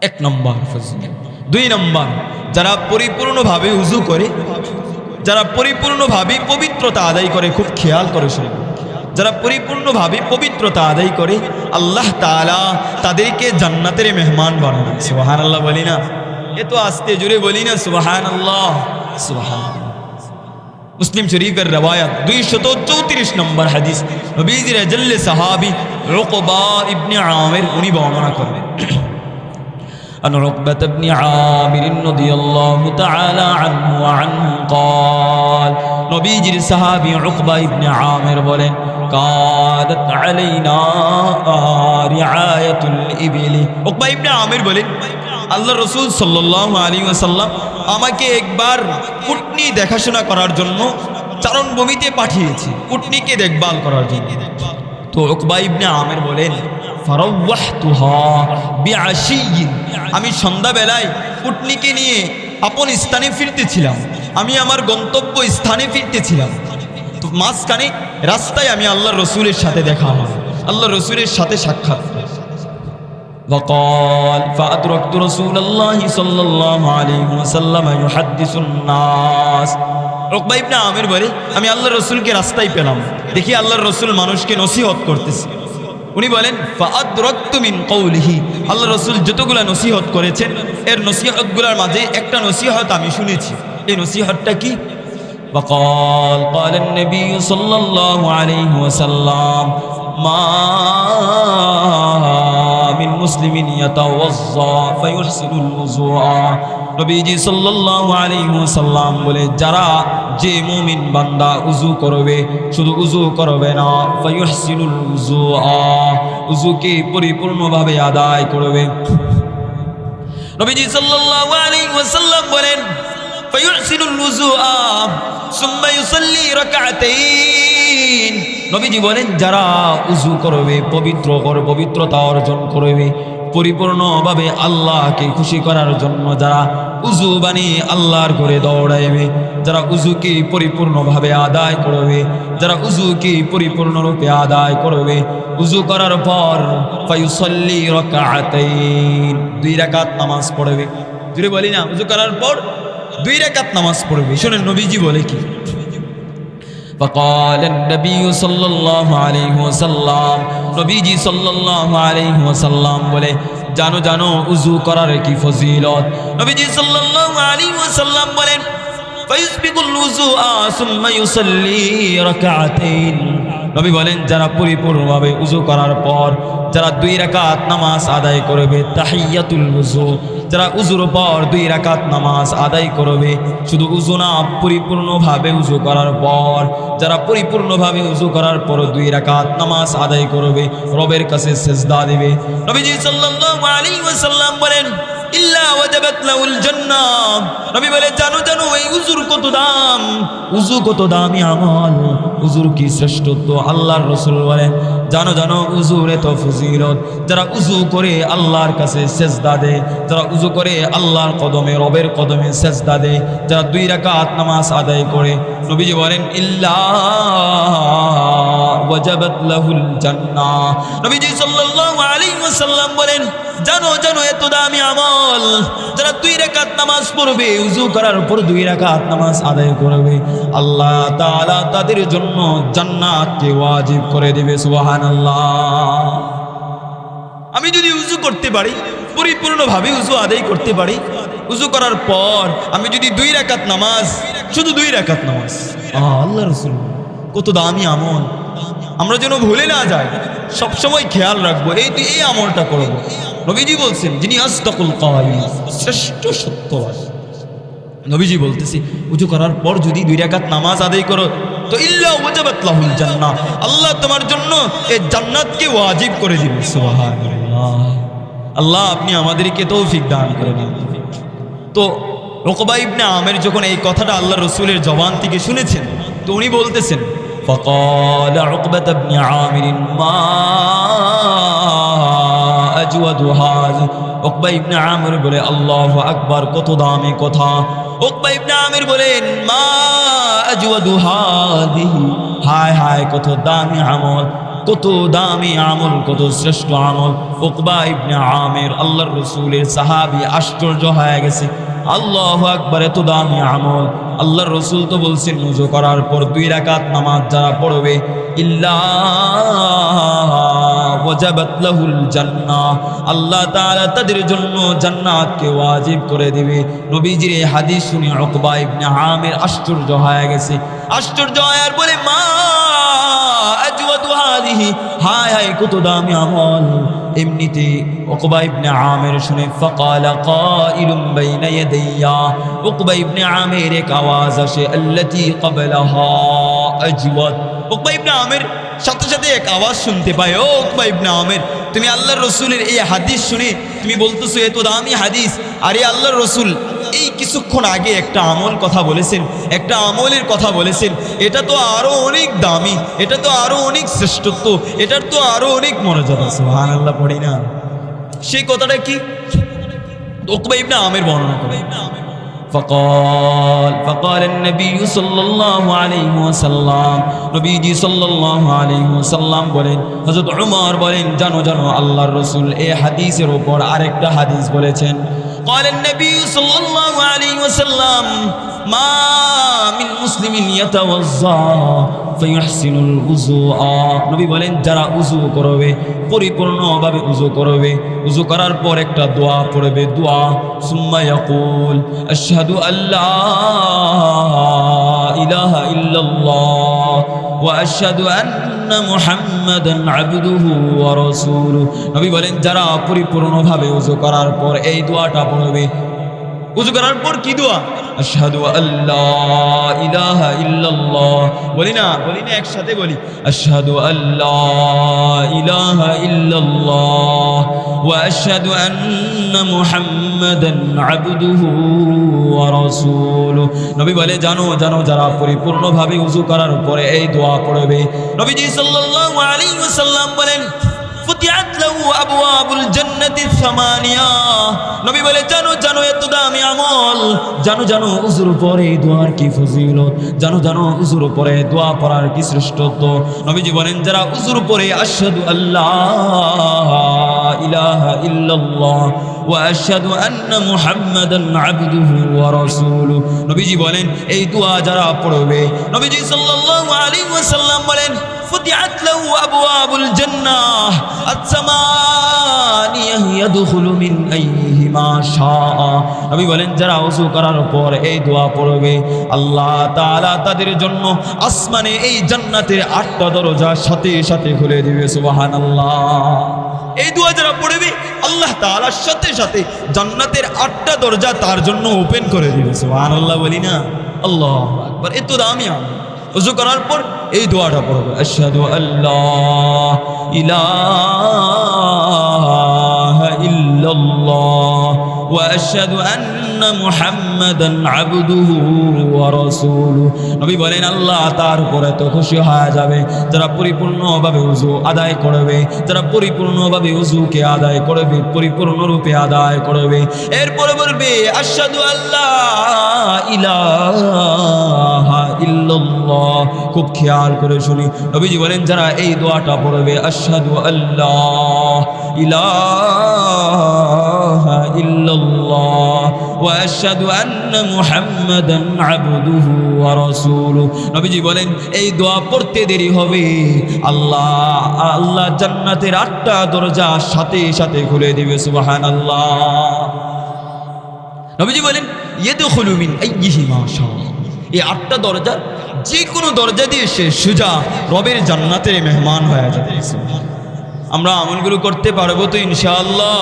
1 নম্বর ফজিলত। 2 নম্বর, যারা পরিপূর্ণভাবে উযু করে, যারা পরিপূর্ণভাবে পবিত্রতা আদায় করে, খুব খেয়াল করে শুনুন, যারা পরিপূর্ণভাবে পবিত্রতা আদায় করে আল্লাহ তাআলা তাদেরকে জান্নাতের মেহমান বানান। সুবহানাল্লাহ বলি না? এ তো আস্তে জোরে বলি না সুবহানাল্লাহ, সুবহানাল্লাহ। মুসলিম শরীফের রওয়ায়াত 234 নম্বর হাদিস, নবীজির আজল্লে সাহাবী উকবা ইবনে আমির উনি বর্ণনা করবেন। عن عقبة بن عامر رضي الله تعالى عنه وعنه قال نبيجر صحابي عقبة بن عامر বলেন قادت علينا رعاية الإبل। عقبة بن عامر বলেন আল্লাহ রাসূল সাল্লাল্লাহু আলাইহি ওয়াসাল্লাম আমাকে একবার উটনি দেখাশোনা করার জন্য চারণভূমিতে পাঠিয়েছে, উটনিকে দেখভাল করার জন্য। তো উকবা ইবনে আমির বলেন ফারাওয়াহতুহা বিআশিয়্যিন, আমি সন্ধ্যাবেলায় উটনিকে নিয়ে আপন স্থানে ফিরতেছিলাম, আমি আমার গন্তব্য স্থানে ফিরতেছিলাম। তো মাঝখানে রাস্তায় আমি আল্লাহর রাসূলের সাথে দেখা হয়, আল্লাহর রাসূলের সাথে সাক্ষাৎ। وقال فأدركت رسول الله صلى الله عليه وسلم يحدث الناس। উকবা ইবনে আমির বলে আমি আল্লাহর রাসূলকে রাস্তায় পেলাম, দেখি আল্লাহর রাসূল মানুষকে নসিহত করতেছে। উনি বলেন ফাআদরাকতু মিন কওলিহি, আল্লাহর রাসূল যতগুলা নসিহত করেছেন এর নসিহতগুলোর মাঝে একটা নসিহত আমি শুনেছি। এই নসিহতটা কি? وقال قال النبي صلى الله عليه وسلم ما من مسلم يتوضا فيحسن الوضوء। নবীজি সাল্লাল্লাহু আলাইহি ওয়াসাল্লাম বলে যারা যে মুমিন বান্দা উযু করবে, শুধু উযু করবে না, ফায়ুহসিনুল উযুআ, উযুকে পরিপূর্ণভাবে আদায় করবে। নবীজি সাল্লাল্লাহু আলাইহি ওয়াসাল্লাম বলেন ফায়ুহসিনুল উযুআ সুম্মা ইউসাল্লি রাকাতাইন। নবীজি বলেন যারা উযু করবে, পবিত্রতা অর্জন করবে, পরিপূর্ণভাবে আল্লাহকে খুশি করার জন্য যারা উযু বানিয়ে আল্লাহর ঘরে দৌড়াইবে, যারা উযুকে পরিপূর্ণভাবে আদায় করবে, যারা উযুকে পরিপূর্ণরূপে আদায় করবে, উযু করার পর ফায়ুসাল্লি রাকাতাইন, 2 রাকাত নামাজ পড়বে। জুড়ে বলি না, উযু করার পর 2 রাকাত নামাজ পড়বে। শুনেন নবীজি বলে কি, فقال النبي صلى الله عليه وسلم, নবীজি সাল্লাল্লাহু আলাইহি ওয়াসাল্লাম বলে, জানো জানো উযু করার কি ফজিলত। নবীজি সাল্লাল্লাহু আলাইহি ওয়াসাল্লাম বলেন, ফায়ুসবিকুল উযুআ সুম্মা ইউসাল্লি রাকাতাইন। নবী বলেন, যারা পরিপূর্ণভাবে উযু করার পর যারা 2 রাকাত নামাজ আদায় করবে, তাহিয়াতুল উযু, যারা উযুর পর 2 রাকাত নামাজ আদায় করবে, শুধু উযু না, পরিপূর্ণভাবে উযু করার পর, যারা পরিপূর্ণভাবে উযু করার পর 2 রাকাত নামাজ আদায় করবে, রবের কাছে সিজদা দিবে। নবীজি সাল্লাল্লাহু আলাইহি ওয়াসাল্লাম বলেন, ইল্লা ওয়াজাবাত লাহুল জান্নাহ। নবী বলে, জানো জানো এই উযুর কত দাম, উযু কত দামি আমল, উযুর কি শ্রেষ্ঠত্ব। আল্লাহর রাসূল বলেন, জানো জানো উযুর এত ফজিলত। যারা উযু করে আল্লাহর কাছে সিজদা দেয়, যারা উযু করে আল্লাহর কদমে, রবের কদমে সিজদা দেয়, যারা 2 রাকাত নামাজ আদায় করে, নবীজি বলেন, ইল্লা ওয়াজাবাত লাহুল জান্নাহ। নবীজি সাল্লাল্লাহু আলাইহি ওয়াসাল্লাম বলেন, জানো জানো এত দামি আমল, যারা 2 রাকাত নামাজ পড়বে, উযু করার পর 2 রাকাত নামাজ আদায় করবে, আল্লাহ তাআলা তাদের জন্য জান্নাতকে ওয়াজিব করে দিবে। সুবহানাল্লাহ। আমি যদি উযু করতে পারি, পরিপূর্ণভাবে উযু আদায় করতে পারি, উযু করার পর আমি যদি 2 রাকাত নামাজ, শুধু 2 রাকাত নামাজ, আল্লাহর রাসূল কত দামি আমল, আমরা যেন ভুলে না যাই, সবসময় খেয়াল রাখবো, এই আমলটা করব। নবীজি বলছেন, যিনি আসতাকুল কাইল, শ্রেষ্ঠ সত্যবাদী, নবীজি বলতেছি, উযু করার পর যদি 2 রাকাত নামাজ আদায় করো, তো ইল্লা ওয়াজাবাত লাহুল জান্নাহ, আল্লাহ তোমার জন্য এই জান্নাতকে ওয়াজিব করে দিবেন। সুবহানাল্লাহ। আল্লাহ আপনি আমাদেরকে তৌফিক দান করে দিন। তো উকবা ইবনে আমির যখন এই কথাটা আল্লাহর রাসূলের জবান থেকে শুনেছেন, তো উনি বলতেছেন, فقال عقبة بن عامر ما أجود هذا। উকবা ইবনে আমির বলে, আল্লাহু আকবার, কত দামি কথা। উকবা ইবনে আমির বলেন, মা আজওয়াদু হাদিহি, হায় হায় কত দামি আমল, কত দামি আমল, কত শ্রেষ্ঠ আমল। উকবা ইবনে আমির আল্লাহর রাসূলের সাহাবী, আশ্চর্য হয়ে গেছে, আল্লাহু আকবার, এত দামি আমল। আল্লাহর রাসূল তো বলছেন, ওযু করার পর 2 রাকাত নামাজ যারা পড়বে, ইল্লা ওয়াজাবাত লাহুল জান্নাহ, আল্লাহ তাআলা তাদের জন্য জান্নাতকে ওয়াজিব করে দিবে। নবীজির এই হাদিস শুনে উকবা ইবনে আমির আশ্চর্য হয়ে গেছে, আশ্চর্য হয়ে আর বলে, মা আজওয়াদু হাদিহি, হায় হায় কত দামি আমল। এমনিতে উকবা ইবনে আমির শুনে, ফাকালা কাইলুম বাইনা ইয়াদাইয়া, উকবা ইবনে আমির এক আওয়াজ আসে, আল্লাতী ক্বাবলাহা আজওয়াদ। উকবা ইবনে আমির সাথে সাথে এক আওয়াজ শুনতে পায়, ও উকবা ইবনে আমির, তুমি আল্লাহর রাসূলের এই হাদিস শুনে তুমি বলতেছো এত দামি হাদিস, আরে আল্লাহর রাসূল এই কিছুক্ষণ আগে একটা আমল কথা বলেছেন, একটা আমলের কথা বলেছেন, এটা তো আরো অনেক দামি, এটা তো আরো অনেক শ্রেষ্ঠত্ব, এটার তো আরো অনেক মর্যাদা। সুবহানাল্লাহ পড়ি না? সেই কথাটা কি উকবা ইবনে আমির বর্ণনা করে। فقال النبي صلى الله عليه وسلم, নবীজি সাল্লাল্লাহু আলাইহি ওয়াসাল্লাম বলেন, হযরত উমর বলেন, জানো জানো আল্লাহর রাসূল এই হাদিসের উপর আরেকটা হাদিস বলেছেন। قال النبي صلى الله عليه وسلم ما من مسلم يتوضا فيحسن الوضوء। নবী বলেন, যারা উযু করবে, পরিপূর্ণভাবে উযু করবে, উযু করার পর একটা দোয়া পড়বে, দোয়া, সুম্মা ইয়াকুল আশহাদু আল্লা ইলাহা ইল্লাল্লাহ ওয়া আশহাদু আন্না মুহাম্মাদান আবদুহু ওয়া রাসূলুহু। নবী বলেন, যারা পরিপূর্ণভাবে উযু করার পর এই দোয়াটা পড়বে, উযু করার পর কি দোয়া? আশহাদু আল্লা ইলাহা ইল্লাল্লাহ, বলি না একসাথে বলি, আশহাদু আল্লা ইলাহা ইল্লাল্লাহ ওয়া আশহাদু আন্না মুহাম্মাদান আবদুহু ওয়া রাসূলুহু। নবী বলে, জানো জানো যারা পরিপূর্ণভাবে উযু করার পরে এই দোয়া পড়বে, নবীজি সাল্লাল্লাহু আলাইহি ওয়াসাল্লাম বলেন, ফুতিহাত লাহু আবওয়াবুল জান্নাতি সামানিয়া। নবী বলে, জানো জানো এত দামি আমল, জানো জানো উযুর পরে দোয়ার কি ফজিলত, জানো জানো উযুর পরে দোয়া পড়ার কি শ্রেষ্ঠত্ব। নবীজি বলেন, যারা উযুর পরে আশহাদু আল্লা ইলাহা ইল্লাল্লাহ ওয়া আশহাদু আন্না মুহাম্মাদান আবদুহু ওয়া রাসূলুহু। নবীজি বলেন এই দোয়া যারা পড়বে, নবীজি সাল্লাল্লাহু আলাইহি ওয়াসাল্লাম বলেন ফুতিহাত লাহু আবওয়াবুল জান্নাহ আস-সামানিয়াহ ইয়াদখুলু মিন আইয়িহিমা শাআ। নবী বলেন যারা ওযু করার পর এই দোয়া পড়বে, আল্লাহ তাআলা তাদের জন্য আসমানে এই জান্নাতের 8টা দরজা সাথে সাথে খুলে দিবে। সুবহানাল্লাহ। এই দোয়া যারা পড়বে আল্লাহ তাআলা সাথে সাথে জান্নাতের 8টা দরজা তার জন্য ওপেন করে দিবে। সুবহানাল্লাহ বলি না? আল্লাহু আকবার। এত দামি আমল। ওযু করার পর এই দোয়াটা পড়বে, আশহাদু আল্লাহ ইলাহা ইল্লাল্লাহ ওয়া আশহাদু আন্না মুহাম্মাদান আবদুহু ওয়া রাসূলুহু। নবী বলেন আল্লাহ তার উপরে তো খুশি হয়ে যাবে যারা পরিপূর্ণভাবে ওযু আদায় করবে, যারা পরিপূর্ণভাবে ওযুকে আদায় করবে, পরিপূর্ণরূপে আদায় করবে। এরপরে বলবে আশহাদু আল্লাহ ইলাহা ইল্লাল্লাহ। খুব খেয়াল করে শুনি, নবীজি বলেন যারা এই দোয়াটা পড়বে আশহাদু আল্লাহ ইলাহা ইল্লাল্লাহ ওয়া আশহাদু আন্না মুহাম্মাদান আবদুহু ওয়া রাসূলুহু। নবীজি বলেন এই দোয়া পড়তে দেরি হবে, আল্লাহ জান্নাতের 8টা দরজা সাথে সাথে খুলে দিবে। সুবহানাল্লাহ। নবীজি বলেন ইয়াদখুলু মিন আইয়িহিমা শাআ। এই 8টা দরজা যে কোনো দরজা দিয়ে সে সোজা রবের জান্নাতের মেহমান হয়ে যাবে। আমরা আমলগুলো করতে পারবো তো ইনশাআল্লাহ?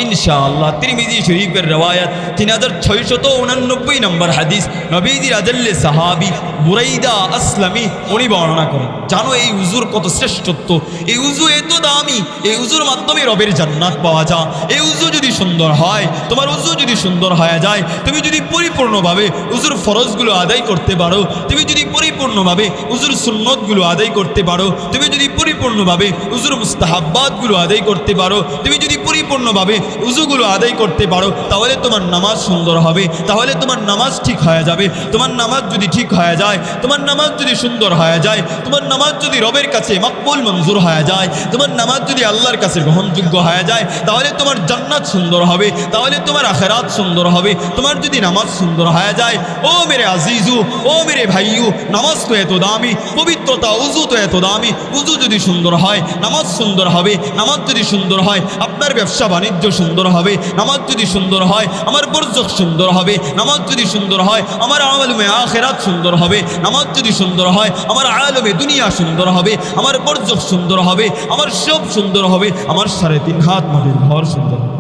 ইনশাআল্লাহ। তিরমিজি শরীফের রওয়ায়াত 3689 নম্বর হাদিস, নবীজির আজল্লে সাহাবী বুরাইদা আসলামী উনি বর্ণনা করেন, জানো এই উজুর কত শ্রেষ্ঠত্ব, এই উজু এত দামি, এই উজুর মাধ্যমে রবের জান্নাত পাওয়া যায়। এই উজু যদি সুন্দর হয়, তোমার উজু যদি সুন্দর হয়ে যায়, তুমি যদি পরিপূর্ণভাবে উজুর ফরজগুলো আদায় করতে পারো, তুমি যদি পরিপূর্ণভাবে উজুর সুন্নতগুলো আদায় করতে পারো, তুমি যদি পরিপূর্ণভাবে উজুর মুস্তাহাব্বাতগুলো আদায় করতে পারো, তুমি যদি পরিপূর্ণভাবে উজুগুলো আদায় করতে পারো, তাহলে তোমার নামাজ সুন্দর হবে, তাহলে তোমার নামাজ ঠিক হয়ে যাবে। তোমার নামাজ যদি ঠিক হয়ে যায়, তোমার নামাজ যদি সুন্দর হয়ে যায়, তোমার নামাজ যদি রবের কাছে মকবুল মঞ্জুর হয়ে যায়, তোমার নামাজ যদি আল্লাহর কাছে গ্রহণযোগ্য হয়ে যায়, তাহলে তোমার জান্নাত সুন্দর হবে, তাহলে তোমার আখিরাত সুন্দর হবে। তোমার যদি নামাজ সুন্দর হয়ে যায়, ও মেরে আজিজু, ও মেরে ভাইয়ু, নামাজ তো এত দামি, পবিত্রতা উজু তো এত দামি। উজু যদি সুন্দর হয়, নামাজ সুন্দর হবে। নামাজ যদি সুন্দর হয়, আপনার ব্যবসা বাণিজ্য সুন্দর হবে। নামাজ যদি সুন্দর হয়, আমার বরজক সুন্দর হবে। নামাজ যদি সুন্দর হয়, আমার আলমে আখিরাত সুন্দর হবে। নামাজ যদি সুন্দর হয়, আমার আলমে দুনিয়া সুন্দর হবে, আমার বরজক সুন্দর হবে, আমার সব সুন্দর হবে, আমার 3.5 হাত মাটির ঘর সুন্দর হবে।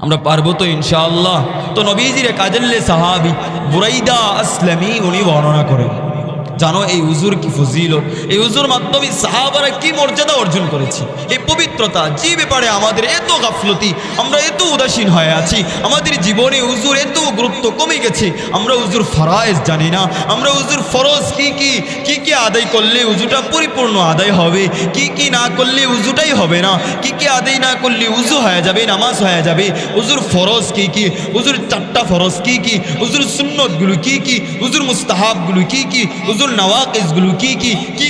আমরা পারবো তো ইনশাআল্লাহ? তো নবীজির কাজল্লে সাহাবী বুরাইদা আসলামী উনি বর্ণনা করেন, জানো এই উজুর কি ফজিলত, এই উজুর মাধ্যমে সাহাবারা কি মর্যাদা অর্জন করেছে, এই পবিত্রতা, যে ব্যাপারে আমাদের এত গাফলতি, আমরা এত উদাসীন হয়ে আছি, আমাদের জীবনে উজুর এত গুরুত্ব কমে গেছে। আমরা উজুর ফরায়েজ জানি না, আমরা উজুর ফরজ কি কি আদায় করলে উজুটা পরিপূর্ণ আদায় হবে, কি না করলে উজুটাই হবে না, কি আদায় না করলে উজু হয়ে যাবে, নামাজ হয়ে যাবে। উজুর ফরজ কি, উজুর 4টা ফরজ কি, উজুর সুন্নতগুলো কি, উজুর মুস্তাহাবগুলো কি, উজুর নওয়াকিজগুলো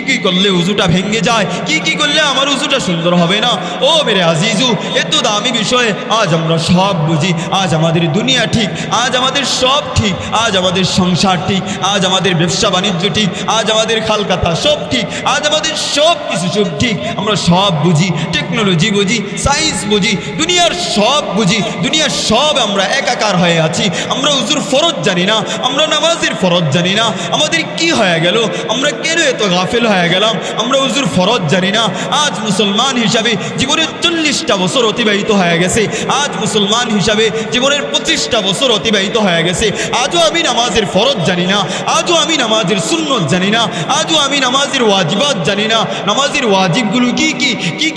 কি করলে উজুটা ভেঙে যায়, কি করলে আমার উজুটা সুন্দর হবে না। ও মেরে আজিজু, এত দামি বিষয়ে আজ আমরা সব বুঝি। আজ আমাদের দুনিয়া ঠিক, আজ আমাদের সব ঠিক, আজ আমাদের সংসার ঠিক, আজ আমাদের ব্যবসা বাণিজ্য ঠিক, আজ আমাদের খালকাতা সব ঠিক, আজ আমাদের সব কিছু সব ঠিক। আমরা সব বুঝি, টেকনোলজি বুঝি, সায়েন্স বুঝি, দুনিয়ার সব বুঝি, দুনিয়ার সব আমরা একাকার হয়ে আছি। আমরা উজুর ফরজ জানি না, আমরা নামাজের ফরজ জানি না। আমাদের কি হয়ে গেল? আমরা কেন এত গাফেল হয়ে গেলাম? আমরা উজুর ফরজ জানি না। আজ মুসলমান হিসাবে জীবনের 40টা বছর অতিবাহিত হয়ে গেছে, আজ মুসলমান হিসাবে জীবনের 25টা বছর অতিবাহিত হয়ে গেছে। আজও আমি নামাজের ফরজ জানি না, আজও আমি নামাজের সুন্নত জানি না, আজও আমি নামাজের ওয়াজিবাত জানি না। নামাজের ওয়াজিবগুলো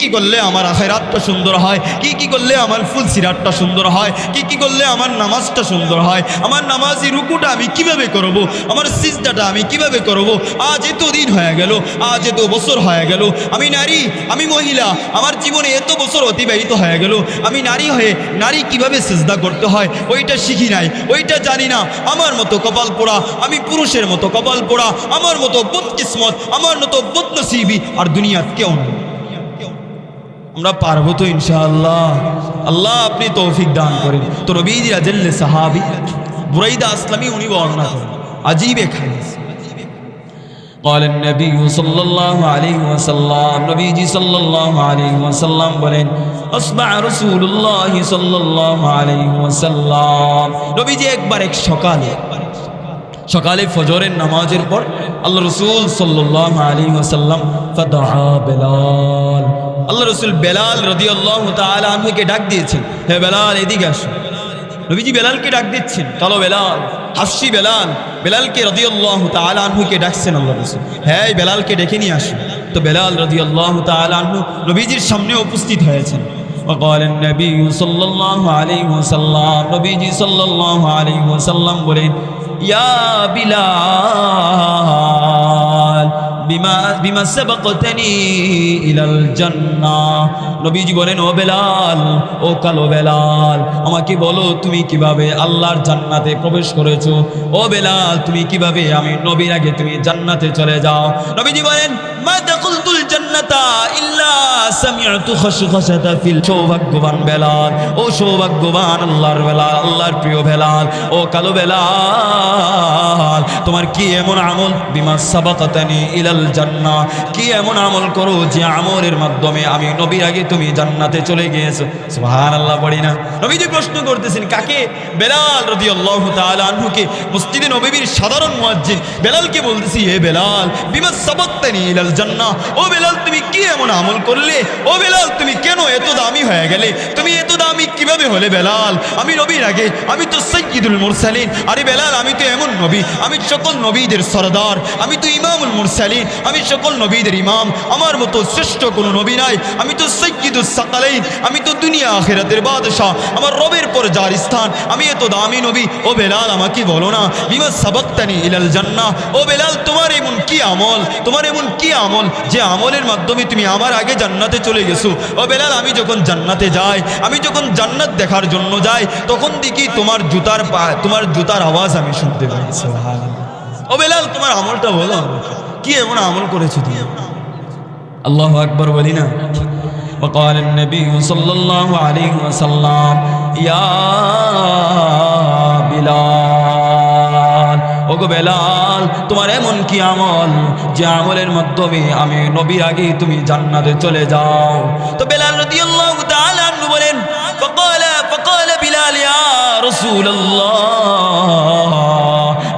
কি করলে আমার আখিরাতটা সুন্দর হয়, কি করলে আমার ফুল সিরাতটা সুন্দর হয়, কি করলে আমার নামাজটা সুন্দর হয়, আমার নামাজি রুকুটা আমি কিভাবে করব, আমার সিজদাটা আমি কিভাবে করব। আজ এত দিন হয়ে গেল, আজ এত বছর হয়ে গেল, আমি নারী, আমি মহিলা, আমার জীবনে এত বছর অতিবাহিত হয়ে গেল, আমি নারী হয়ে নারী কিভাবে সিজদা করতে হয় ওইটা শিখি নাই, ওইটা জানি না। আমার মতো কপাল পোড়া, আমি পুরুষের মতো কপাল পোড়া, আমার মতো বদকিসমত, আমার মতো বদনসিবি আর দুনিয়াত কেউ নেই। আমরা পারবো তো ইনশাআল্লাহ? আল্লাহ আপনি তৌফিক দান করেন। তো নবীজি আজল্লে সাহাবী বুরাইদা আসলামী উনি বর্ণনা করেন আজীব এক হাদিস। قال النبي صلى الله عليه وسلم নবীজি সাল্লাল্লাহু আলাইহি ওয়াসাল্লাম বলেন আসবাহ রাসূলুল্লাহ সাল্লাল্লাহু আলাইহি ওয়াসাল্লাম, নবীজি একবার এক সকালে ফজরের নামাজের পর আল্লাহ রাসূল সাল্লাল্লাহু আলাইহি ওয়াসাল্লাম ফাদআ বেলাল, আল্লাহ রাসূল বেলাল রাদিয়াল্লাহু তাআলা আনহুকে ডাক দিয়েছেন, হে বেলাল এদিকে আসো। নবীজি বেলালকে ডাক দিচ্ছেন, কালো বেলাল, হাফসি বেলাল, বেলালকে রাদিয়াল্লাহু তাআলা আনহুকে ডাকছেন আল্লাহ রাসূল, হ্যাঁ বেলালকে ডেকে নিয়ে আসো। তো বেলাল রাদিয়াল্লাহু তাআলা আনহু নবীজির সামনে উপস্থিত হয়েছেন। وقال النبي صلى الله عليه وسلم নবীজি সাল্লাল্লাহু আলাইহি ওয়াসাল্লাম বলেন ইয়া বিলাল বিমা সাবাকতানি ইলাল জান্নাহ, নবীজি বলেন ও বেলাল, ও কালো বেলাল, আমাকে বলো তুমি কিভাবে আল্লাহর জান্নাতে প্রবেশ করেছো। ও বেলাল তুমি কিভাবে আমি নবীর আগে তুমি জান্নাতে চলে যাও। নবীজি বলেন মা দাখালতুল জান্নাতা ইল্লা সামি'তু খাশখাশাতা ফিল, সৌভাগ্যবান বেলাল, ও সৌভাগ্যবান আল্লাহর বেলাল, আল্লাহর প্রিয় বেলাল, ও কালো বেলাল, তোমার কি এমন আমল বিমা সাবাকাতানি ইলাল জান্নাহ, কি এমন আমল করো যে আমলের মাধ্যমে আমি নবীর আগে তুমি জান্নাতে চলে গিয়েছো। সুবহানাল্লাহ পড়ি না? নবীজি প্রশ্ন করতেছেন কাকে? বেলাল রাদিয়াল্লাহু তাআলা আনহুকে, মসজিদে নববীর সাধারণ মুয়াজ্জিন বেলালকে বলতেছি হে বেলাল বিমা সাবাকতানি ইলাল জান্নাহ, ও বেলাল তুমি কি এমন আমল করলে? ও বেলাল তুমি কেন এত দামি হয়ে গেলে? তুমি এত দামি কিভাবে হলে বেলাল? আমি নবীর আগে, আমি তো সাইয়্যিদুল মুরসালিন। আরে বেলাল আমি তো এমন নবী, আমি সকল নবীদের সরদার, আমি তো ইমামুল মুরসালিন, আমি সকল নবীদের ইমাম, আমার মতো শ্রেষ্ঠ কোনো নবী নাই। আমি তো সাইয়্যিদুস সাকালাইন, আমি তো দুনিয়া আখিরাতের বাদশা, আমার রবের পর যার স্থান, আমি এত দামি নবী। ও বেলাল আমাকে বলো না বিমা সাবাকতানি ইলাল জান্নাহ, ও বেলাল তোমার এমন কি আমল, তোমার এমন কি আমল যে আমলের মাধ্যমে তুমি আমার আগে জান্নাতে চলে গেছো। ও বেলাল আমি যখন জান্নাতে যাই, আমি যখন জান্নাত দেখার জন্য যাই, তখন দেখি তোমার জুতার আওয়াজ আমি শুনতে পাই। সুবহানাল্লাহ। ও বেলাল তোমার আমলটা বলো, কি এমন আমল করেছো তুমি? আল্লাহু আকবার বলি না? وقال النبي صلى الله عليه وسلم يا بلال, ওগো বেলাল তোমার এমন কি আমল যে আমলের মাধ্যমে আমি নবীর আগে তুমি জান্নাতে চলে যাও। তো বেলাল রাদিয়াল্লাহু তাআলা আনহু বলেন فقال بلال يا رسول الله,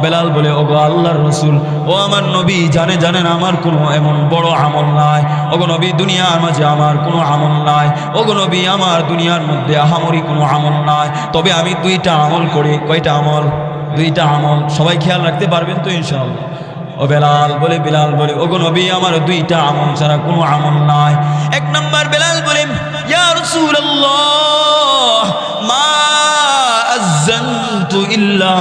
বেলাল বলে ওগো আল্লাহর রাসূল, ও আমার নবী জানেন আমার কোনো এমন বড় আমল নাই। ওগো নবী দুনিয়ার মাঝে আমার কোনো আমল নাই। ওগো নবী আমার দুনিয়ার মধ্যে আহামরি কোনো আমল নাই, তবে আমি দুইটা আমল করি। কয়টা আমল? দুইটা আমল। সবাই খেয়াল রাখতে পারবেন তো ইনশাআল্লাহ? ও বেলাল বলে ওগো নবী আমার দুইটা আমল ছাড়া কোনো আমল নাই। এক নাম্বার বেলাল বলেন ইয়া রাসূলুল্লাহ মা আযানতু ইল্লা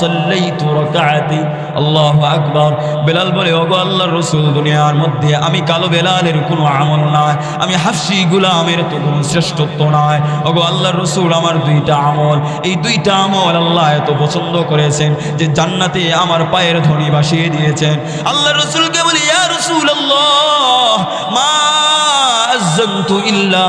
সাল্লাইতু রাকাআতি। আল্লাহু আকবার। বেলাল বলে ওগো আল্লাহর রাসূল দুনিয়ার মধ্যে আমি কালো বেলালের কোনো আমল নাই, আমি হাফসি গোলামের তো কোনো শ্রেষ্ঠত্ব নাই। ওগো আল্লাহর রাসূল আমার দুইটা আমল, এই দুইটা আমল আল্লাহ এত পছন্দ করেছেন যে জান্নাতে আমার পায়ের ধ্বনি ভাসিয়ে দিয়েছেন। আল্লাহর রাসূলকে বলি ইয়া রাসূলুল্লাহ মা আযানতু ইল্লা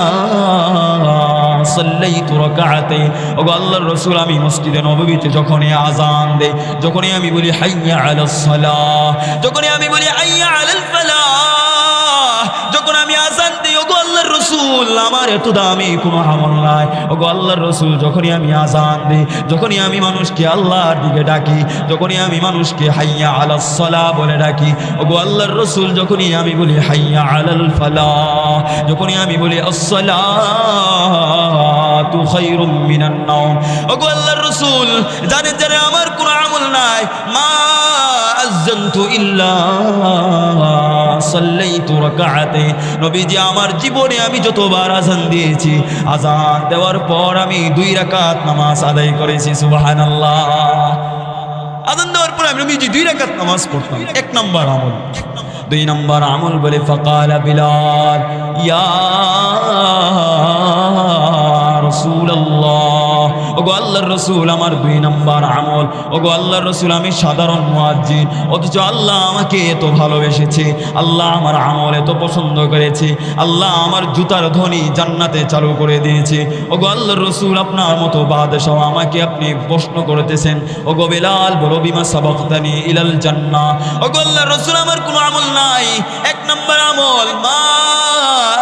সাল্লাইতু রাকাআতাইন। ওগো আল্লাহর রাসূল আমি মসজিদে নববীতে যখনই আযান দেই, যখনই আমি বলি হাইয়া আলাস সালাহ, যখনই আমি বলি হাইয়া আলাল ফালাহ, যখন আমি আযান দেই ওগো আল্লাহর রাসূল আমার এত দামি কোনো আমল নাই। ওগো আল্লাহর রাসূল যখনই আমি আযান দেই, যখনই আমি মানুষকে আল্লাহর দিকে ডাকি, যখনই আমি মানুষকে হাইয়া আলাস সালাহ বলে ডাকি, ওগো আল্লাহর রাসূল যখনই আমি বলি হাইয়া আলাল ফালাহ, যখনই আমি বলি আসসালাতু খায়রুম মিনান নাওম, ওগো আল্লাহর রাসূল জানেন আমার কোনো আমল নাই। মা আযানতু ইল্লা সাল্লাইতু রাকাআতাইন। নবীজি আমার জীবনে আমি যতবার আযান দিয়েছি, আযান দেওয়ার পর আমি 2 রাকাত নামাজ আদায় করেছি। সুবহানাল্লাহ। আযান দেওয়ার পর আমি নবীজি 2 রাকাত নামাজ পড়তাম। এক নাম্বার আমল। 2 নাম্বার আমল বলে ফাকালা বিলাল ইয়া রাসূলুল্লাহ, ওগো আল্লাহর রাসূল আমার 2 নাম্বার আমল, ওগো আল্লাহর রাসূল আমি সাধারণ মুয়াজ্জিন, অথচ আল্লাহ আমাকে এত ভালোবেসেছে, আল্লাহ আমার আমল এত পছন্দ করেছে, আল্লাহ আমার জুতার ধ্বনি জান্নাতে চালু করে দিয়েছে। ওগো আল্লাহর রাসূল আপনার মতো বাদশাহ আমাকে আপনি প্রশ্ন করতেছেন, ওগো বেলাল বলো বিমা সাবাকতানি ইলাল জান্নাহ। ওগো আল্লাহর রাসূল আমার কোনো আমল নাই, 1 নাম্বার আমল মা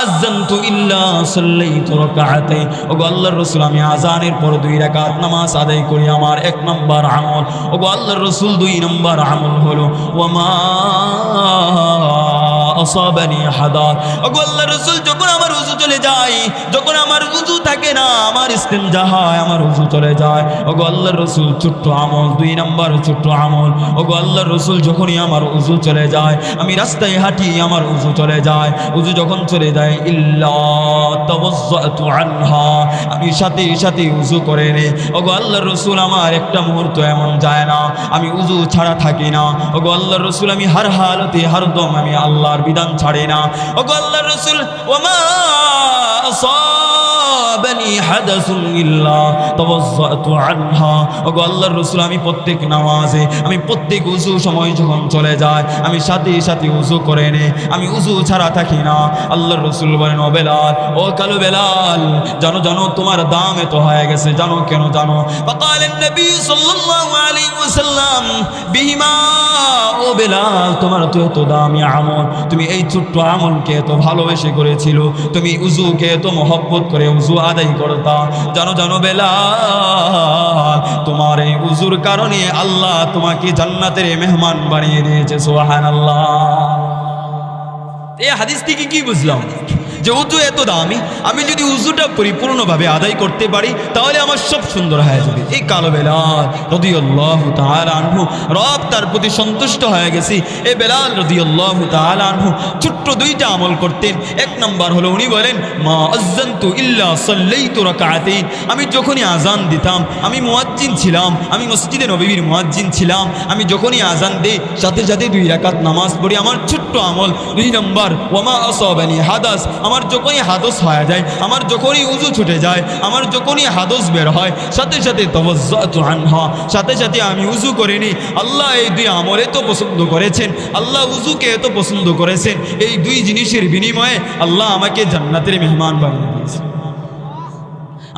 আযানতু ইল্লা সাল্লাইতু রাকাতাইন। ওগো আল্লাহর রাসূল আমি আযানের পর 2 রাকাত নামাজ আদায় করি, আমার 1 নাম্বার আমল। ওগো আল্লাহর রাসূল 2 নাম্বার আমল হলো ওয়ামা আসাবানি হাদাত। ওগো আল্লাহর রাসূল যখন আমার ওযু চলে যায়, যখন আমার ওযু থাকে না, আমার ইস্তেনজা হয়, আমার ওযু চলে যায়। ওগো আল্লাহর রাসূল ছোট্ট আমল, 2 নাম্বার ছোট্ট আমল। ওগো আল্লাহর রাসূল যখনই আমার ওযু চলে যায়, আমি রাস্তায় হাঁটি, আমার ওযু চলে যায়। ওযু যখন চলে যায় ইল্লা তাওয়াজ্জাতু আনহা, আমি সাথে সাথে ওযু করে নে। ওগো আল্লাহর রাসূল আমার একটা মুহূর্ত এমন যায় না আমি ওযু ছাড়া থাকি না। ওগো আল্লাহর রাসূল আমি হর হালতে হরদম আমি আল্লাহর বিধান ছাড়ি না। ওগো আল্লাহর রাসূল ওয়ামা আসাবানি হাদাসুন ইল্লা তাওয়াজ্জাতু আনহা। ওগো আল্লাহর রাসূল আমি প্রত্যেক নামাজে, আমি প্রত্যেক ওযু সময় যখন চলে যায়, আমি সাথে সাথে ওযু করে নে, আমি ওযু ছাড়া থাকি না। আল্লাহর রাসূল বলেন ও বেলাল, ও কালো বেলাল, জানো জানো তোমার দাম এত হয়ে গেছে, জানো কেন জানো? ফাকালেন নবী সাল্লাল্লাহু আলাইহি ওয়াসাল্লাম বিহিমা, ও বেলাল তোমার তো এত দামি আমল, তুমি এই ছোট্ট আমলকে এত ভালোবেসে করেছিল, তুমি উযুকে এত মহব্বত করে উযু আদায় করতা। জানো জানো বেলাল, তোমার এই উযুর কারণে আল্লাহ তোমাকে জান্নাতের মেহমান বানিয়ে দিয়েছে। সুবহানাল্লাহ। এই হাদিস থেকে কি বুঝলাম? যে উযু এত দামি, আমি যদি উযুটা পরিপূর্ণভাবে আদায় করতে পারি তাহলে আমার সব সুন্দর হয়ে যাবে। এই কালো বেলাল রাদিয়াল্লাহু তাআলা আনহু, রব তার প্রতি সন্তুষ্ট হয়ে গেছে। এই বেলাল রাদিয়াল্লাহু তাআলা আনহু ছোট্ট 2টা আমল করতেন। 1 নাম্বার হলো উনি বলেন মা আযানতু ইল্লা সাল্লাইতু রাকাতাইন, আমি যখনই আযান দিতাম, আমি মুয়াজ্জিন ছিলাম, আমি মসজিদে নববীর মুয়াজ্জিন ছিলাম, আমি যখনই আযান দেই সাথে সাথে 2 রাকাত নামাজ পড়ি। আমার ছোট্ট আমল 2 নাম্বার ওয়ামা আসাবানি হাদাস, আমার যখনই হাদস হয়ে যায়, আমার যখনই উযু ছুটে যায়, আমার যখনই হাদস বের হয়, সাথে সাথে তাওয়াজ্জাতু আনহা, সাথে সাথে আমি উযু করে নিই। আল্লাহ এই 2 আমল এত পছন্দ করেছেন, আল্লাহ উযুকে এত পছন্দ করেছেন, এই 2 জিনিসের বিনিময়ে আল্লাহ আমাকে জান্নাতের মেহমান বানিয়ে দিয়েছেন।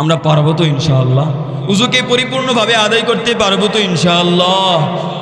আমরা পারবো তো ইনশাআল্লাহ? উযুকে পরিপূর্ণভাবে আদায় করতে পারবো তো ইনশাআল্লাহ?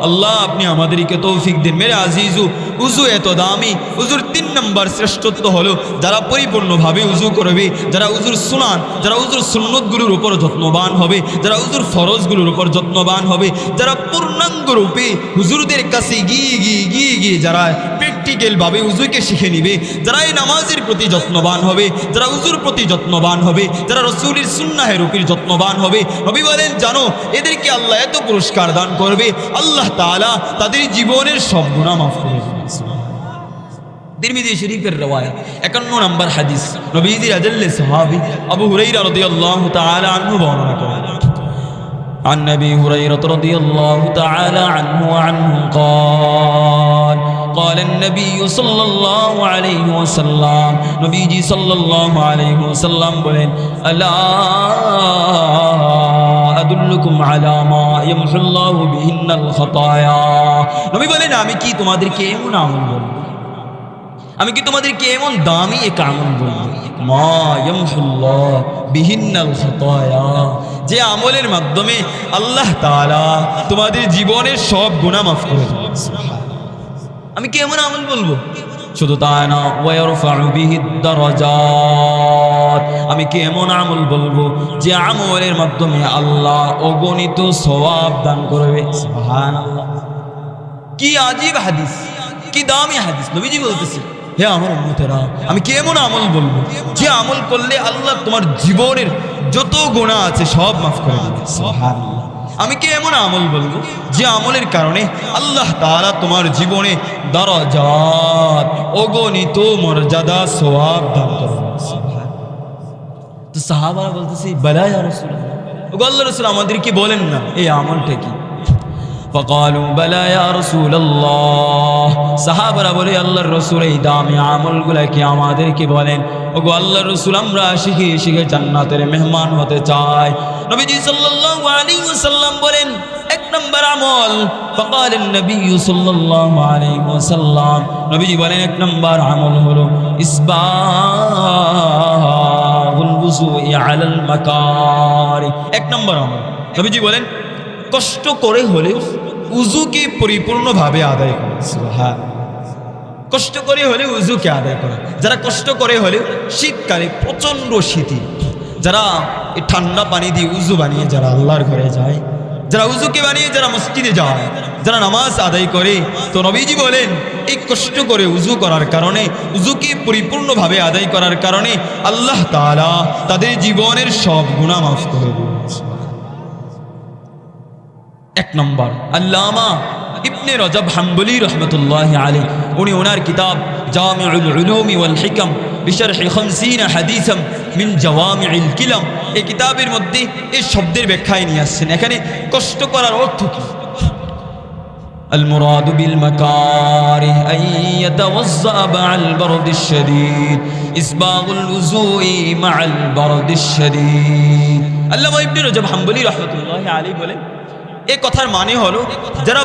আল্লাহ আপনি আমাদেরকে তৌফিক দিন। মেরে আজিজু, উযু এত দামি। উযুর 3 নম্বর শ্রেষ্ঠত্ব হলো যারা পরিপূর্ণভাবে উযু করবে, যারা উযুর সুনান, যারা উযুর সুন্নতগুলোর উপর যত্নবান হবে, যারা উযুর ফরজগুলোর উপর যত্নবান হবে, যারা পূর্ণাঙ্গ রূপে হুজুরদের কাছে গিয়ে যারা প্র্যাকটিক্যালভাবে উযুকে শিখে নিবে, যারা এই নামাজের প্রতি যত্নবান হবে, যারা উযুর প্রতি যত্নবান হবে, যারা রাসূলের সুন্নাহের উপর যত্নবান হবে, নবী বলেন জানো এদেরকে আল্লাহ এত পুরস্কার দান করবে, আল্লাহ তাআলা তাদের জীবনের সব গুনাহ মাফ করে দেবেন। তিরমিজি শরীফের রওয়ায়াত 51 নম্বর হাদিস, নবীজির আজল্লে সাহাবী আবু হুরায়রা রাদিয়াল্লাহু তাআলা আনহু বর্ণনা করেন। عن أبي هريرة رضي الله تعالى عنه وعنه قال النبي صلى الله عليه وسلم, نبيجي صلى الله عليه وسلم বলেন ألا أدلكم على ما يمحو الله بهن الخطايا, নবী বলেন আমি কি তোমাদেরকে এমন আমল বলবো, আমি কি তোমাদেরকে এমন দামি এক আমল বলবো, মা ইয়ামহুল্লাহ বিহিন্নাল খাতায়া, যে আমলের মাধ্যমে আল্লাহ তাআলা তোমাদের জীবনের সব গুনাহ মাফ করে দেবেন। আমি কি এমন আমল বলবো? শুধু তাই না, ওয়ারফাউ বিহিদ দারাজাত, আমি কি এমন আমল বলবো যে আমলের মাধ্যমে আল্লাহ অগণিত সওয়াব দান করবে। সুবহানাল্লাহ, কি আজীব হাদিস, কি দামি হাদিস। নবীজি বলতেছেন হে আমার উম্মতেরা, আমি কেমন আমল বলবো যে আমল করলে আল্লাহ তোমার জীবনের যত গুনাহ আছে সব মাফ করে দিবে। সুবহানাল্লাহ, আমি কি এমন আমল বলবো যে আমলের কারণে আল্লাহ তাআলা তোমার জীবনে দারাজাত অগণিত মর্যাদা সওয়াব দান করবে। তো সাহাবারা বলতেছে বালা ইয়া রাসূলুল্লাহ, ওগো আল্লাহর রাসূল আমাদেরকে বলেন না এই আমলটা কি। فقالوا بلى يا رسول الله সাহাবারা বলে আল্লাহর রাসূল এই দামি আমলগুলো কি আমাদেরকে বলেন ওগো আল্লাহর রাসূল আমরা শিখে শিখে জান্নাতের মেহমান হতে চাই নবীজি সাল্লাল্লাহু আলাইহি ওয়াসাল্লাম বলেন এক নম্বর আমল فقال النبي صلى الله عليه وسلم নবীজি বলেন এক নম্বর আমল হলো ইসবাগুল বুযুই আলাল মাকারি এক নম্বর আমল নবীজি বলেন কষ্ট করে হলেও উযুকে পরিপূর্ণভাবে আদায় করা সুবহানাল্লাহ কষ্ট করে হলেও উযুকে আদায় করা যারা কষ্ট করে হলেও শীতকালে প্রচন্ড শীতে যারা এই ঠান্ডা পানি দিয়ে উযু বানিয়ে যারা আল্লাহর ঘরে যায় যারা উযুকে বানিয়ে যারা মসজিদে যায় যারা নামাজ আদায় করে তো নবীজি বলেন এই কষ্ট করে উযু করার কারণে উযুকে পরিপূর্ণভাবে আদায় করার কারণে আল্লাহ তাআলা তাদের জীবনের সব গুনাহ মাফ করে দেন এক নম্বর আল্লামা ইবনে রজব হাম্বলি রহমতুল্লাহি আলাইহি উনি ওনার কিতাব জামিউল উলুম ওয়াল হিকাম বিশরহ 50 হাদিসাম মিন জাওয়ামিউল কিলাম এই কিতাবের মধ্যে এই শব্দের ব্যাখ্যায় নিয়ে আসছেন এখানে কষ্ট করার অর্থ কি المراد بالمكاره أن يتوضأ مع البرد الشديد إسباغ الوضوء مع البرد الشديد আল্লামা ইবনে রজব হাম্বলি রহমতুল্লাহি আলাইহি বলেন এই কথার মানে হলো যারা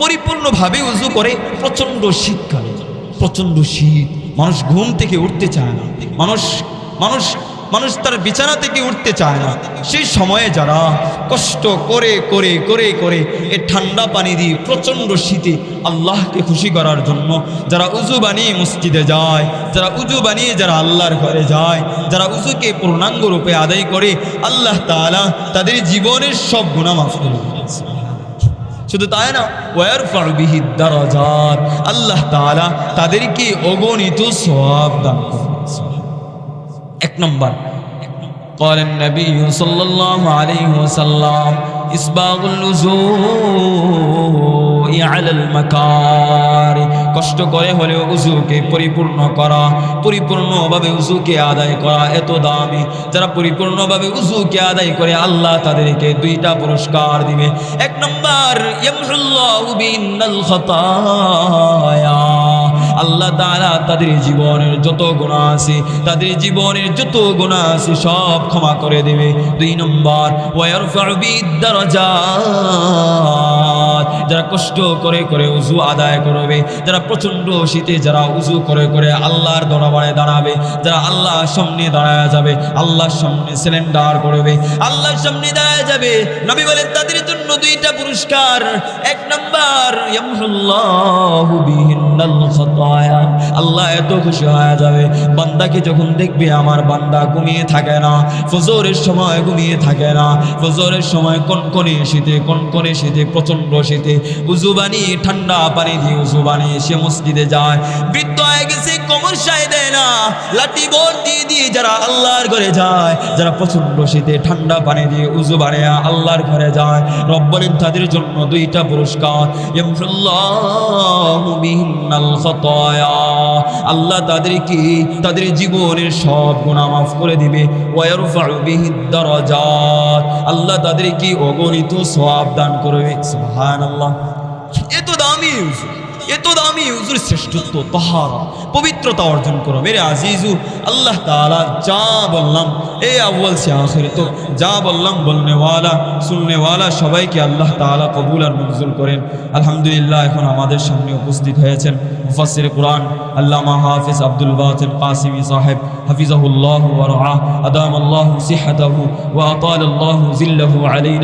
পরিপূর্ণভাবে উযু করে প্রচন্ড শীতকালে প্রচন্ড শীত মানুষ ঘুম থেকে উঠতে চায় না মানুষ তার বিছানা থেকে উঠতে চায় না সেই সময়ে যারা কষ্ট করে করে করে করে এই ঠান্ডা পানি দিয়ে প্রচন্ড শীতে আল্লাহকে খুশি করার জন্য যারা উযু বানিয়ে মসজিদে যায় যারা উযু বানিয়ে যারা আল্লাহর ঘরে যায় যারা উযুকে পূর্ণাঙ্গ রূপে আদায় করে আল্লাহ তাআলা তাদের জীবনের সব গুনাহ মাফ করে দেন শুধু তাই না ওয়ারফাউ বিহি দারাজাত আল্লাহ তাআলা তাদেরকে অগণিত সওয়াব দান করেন এক নম্বর قال النبي صلى الله عليه وسلم إسباغ الوضوء على المكاره কষ্ট করে হলেও উযুকে পরিপূর্ণ করা পরিপূর্ণভাবে উযুকে আদায় করা এত দামি যারা পরিপূর্ণভাবে উযুকে আদায় করে আল্লাহ তাদেরকে দুইটা পুরস্কার দিবে এক নম্বর ইয়ামহুল্লাহু বিনাল খাতায়া আল্লাহ তাআলা তাদের জীবনের যত গুনাহ আছে তাদের জীবনের যত গুনাহ আছে সব ক্ষমা করে দেবে দুই নম্বর ওয়ারফাউ বিদ্দারাজাত যারা কষ্ট করে করে উযু আদায় করবে যারা প্রচন্ড শীতে যারা উযু করে করে আল্লাহর দরবারে দাঁড়াবে যারা আল্লাহর সামনে দাঁড়ায় যাবে আল্লাহর সামনে সিলিন্ডার করবে আল্লাহর সামনে দাঁড়ায় যাবে নবী বলেন তাদের জন্য দুইটা পুরস্কার এক নম্বর ইয়ামহুল্লাহু বিহিন্নাল খাতায়া আল্লাহ এত খুশি হয়ে যাবে বান্দাকে যখন দেখবে আমার বান্দা ঘুমিয়ে থাকে না ফজরের সময় ঘুমিয়ে থাকে না ফজরের সময় কনকনে শীতে প্রচন্ড শীতে উযু বানিয়ে ঠান্ডা পানি দিয়ে উযু বানিয়ে সে মসজিদে যায় বৃদ্ধ হয়ে গেছে কোমর সায় দেয় না লাঠি বোর দিয়ে যারা আল্লাহর ঘরে যায় যারা প্রচন্ড শীতে ঠান্ডা পানি দিয়ে উযু বানিয়ে আল্লাহর ঘরে যায় রব বলেন তাদের জন্য দুইটা পুরস্কার ইয়ামহুল্লাহু বিহিন্নাল খাতায়া আল্লাহ তাদেরকে তাদের জীবনের সব গুনাহ মাফ করে দিবে ওয়ারফাউ বিহিদ দারাজাত আল্লাহ তাদেরকে অগণিত সওয়াব দান করবে সুবহানাল্লাহ এত দামি উযুর শ্রেষ্ঠত্ব তাহারা পবিত্রতা অর্জন করো মেরে আজিজু আল্লাহ তাআলা যা বললাম এই আউয়াল সে আখির তো যা বললাম বলনে ওয়ালা শুননে ওয়ালা সবাইকে আল্লাহ তাআলা কবুল আর মঞ্জুর করেন আলহামদুলিল্লাহ এখন আমাদের সামনে উপস্থিত হয়েছেন মুফাসসির কুরআন আল্লামা হাফিজ আব্দুল বাতিন কাসিমি সাহেব হাফিজাহুল্লাহ ওয়া রাআহ আদামাল্লাহু সিহহাতাহু ওয়া আতালাল্লাহু জিল্লাহু আলাইনা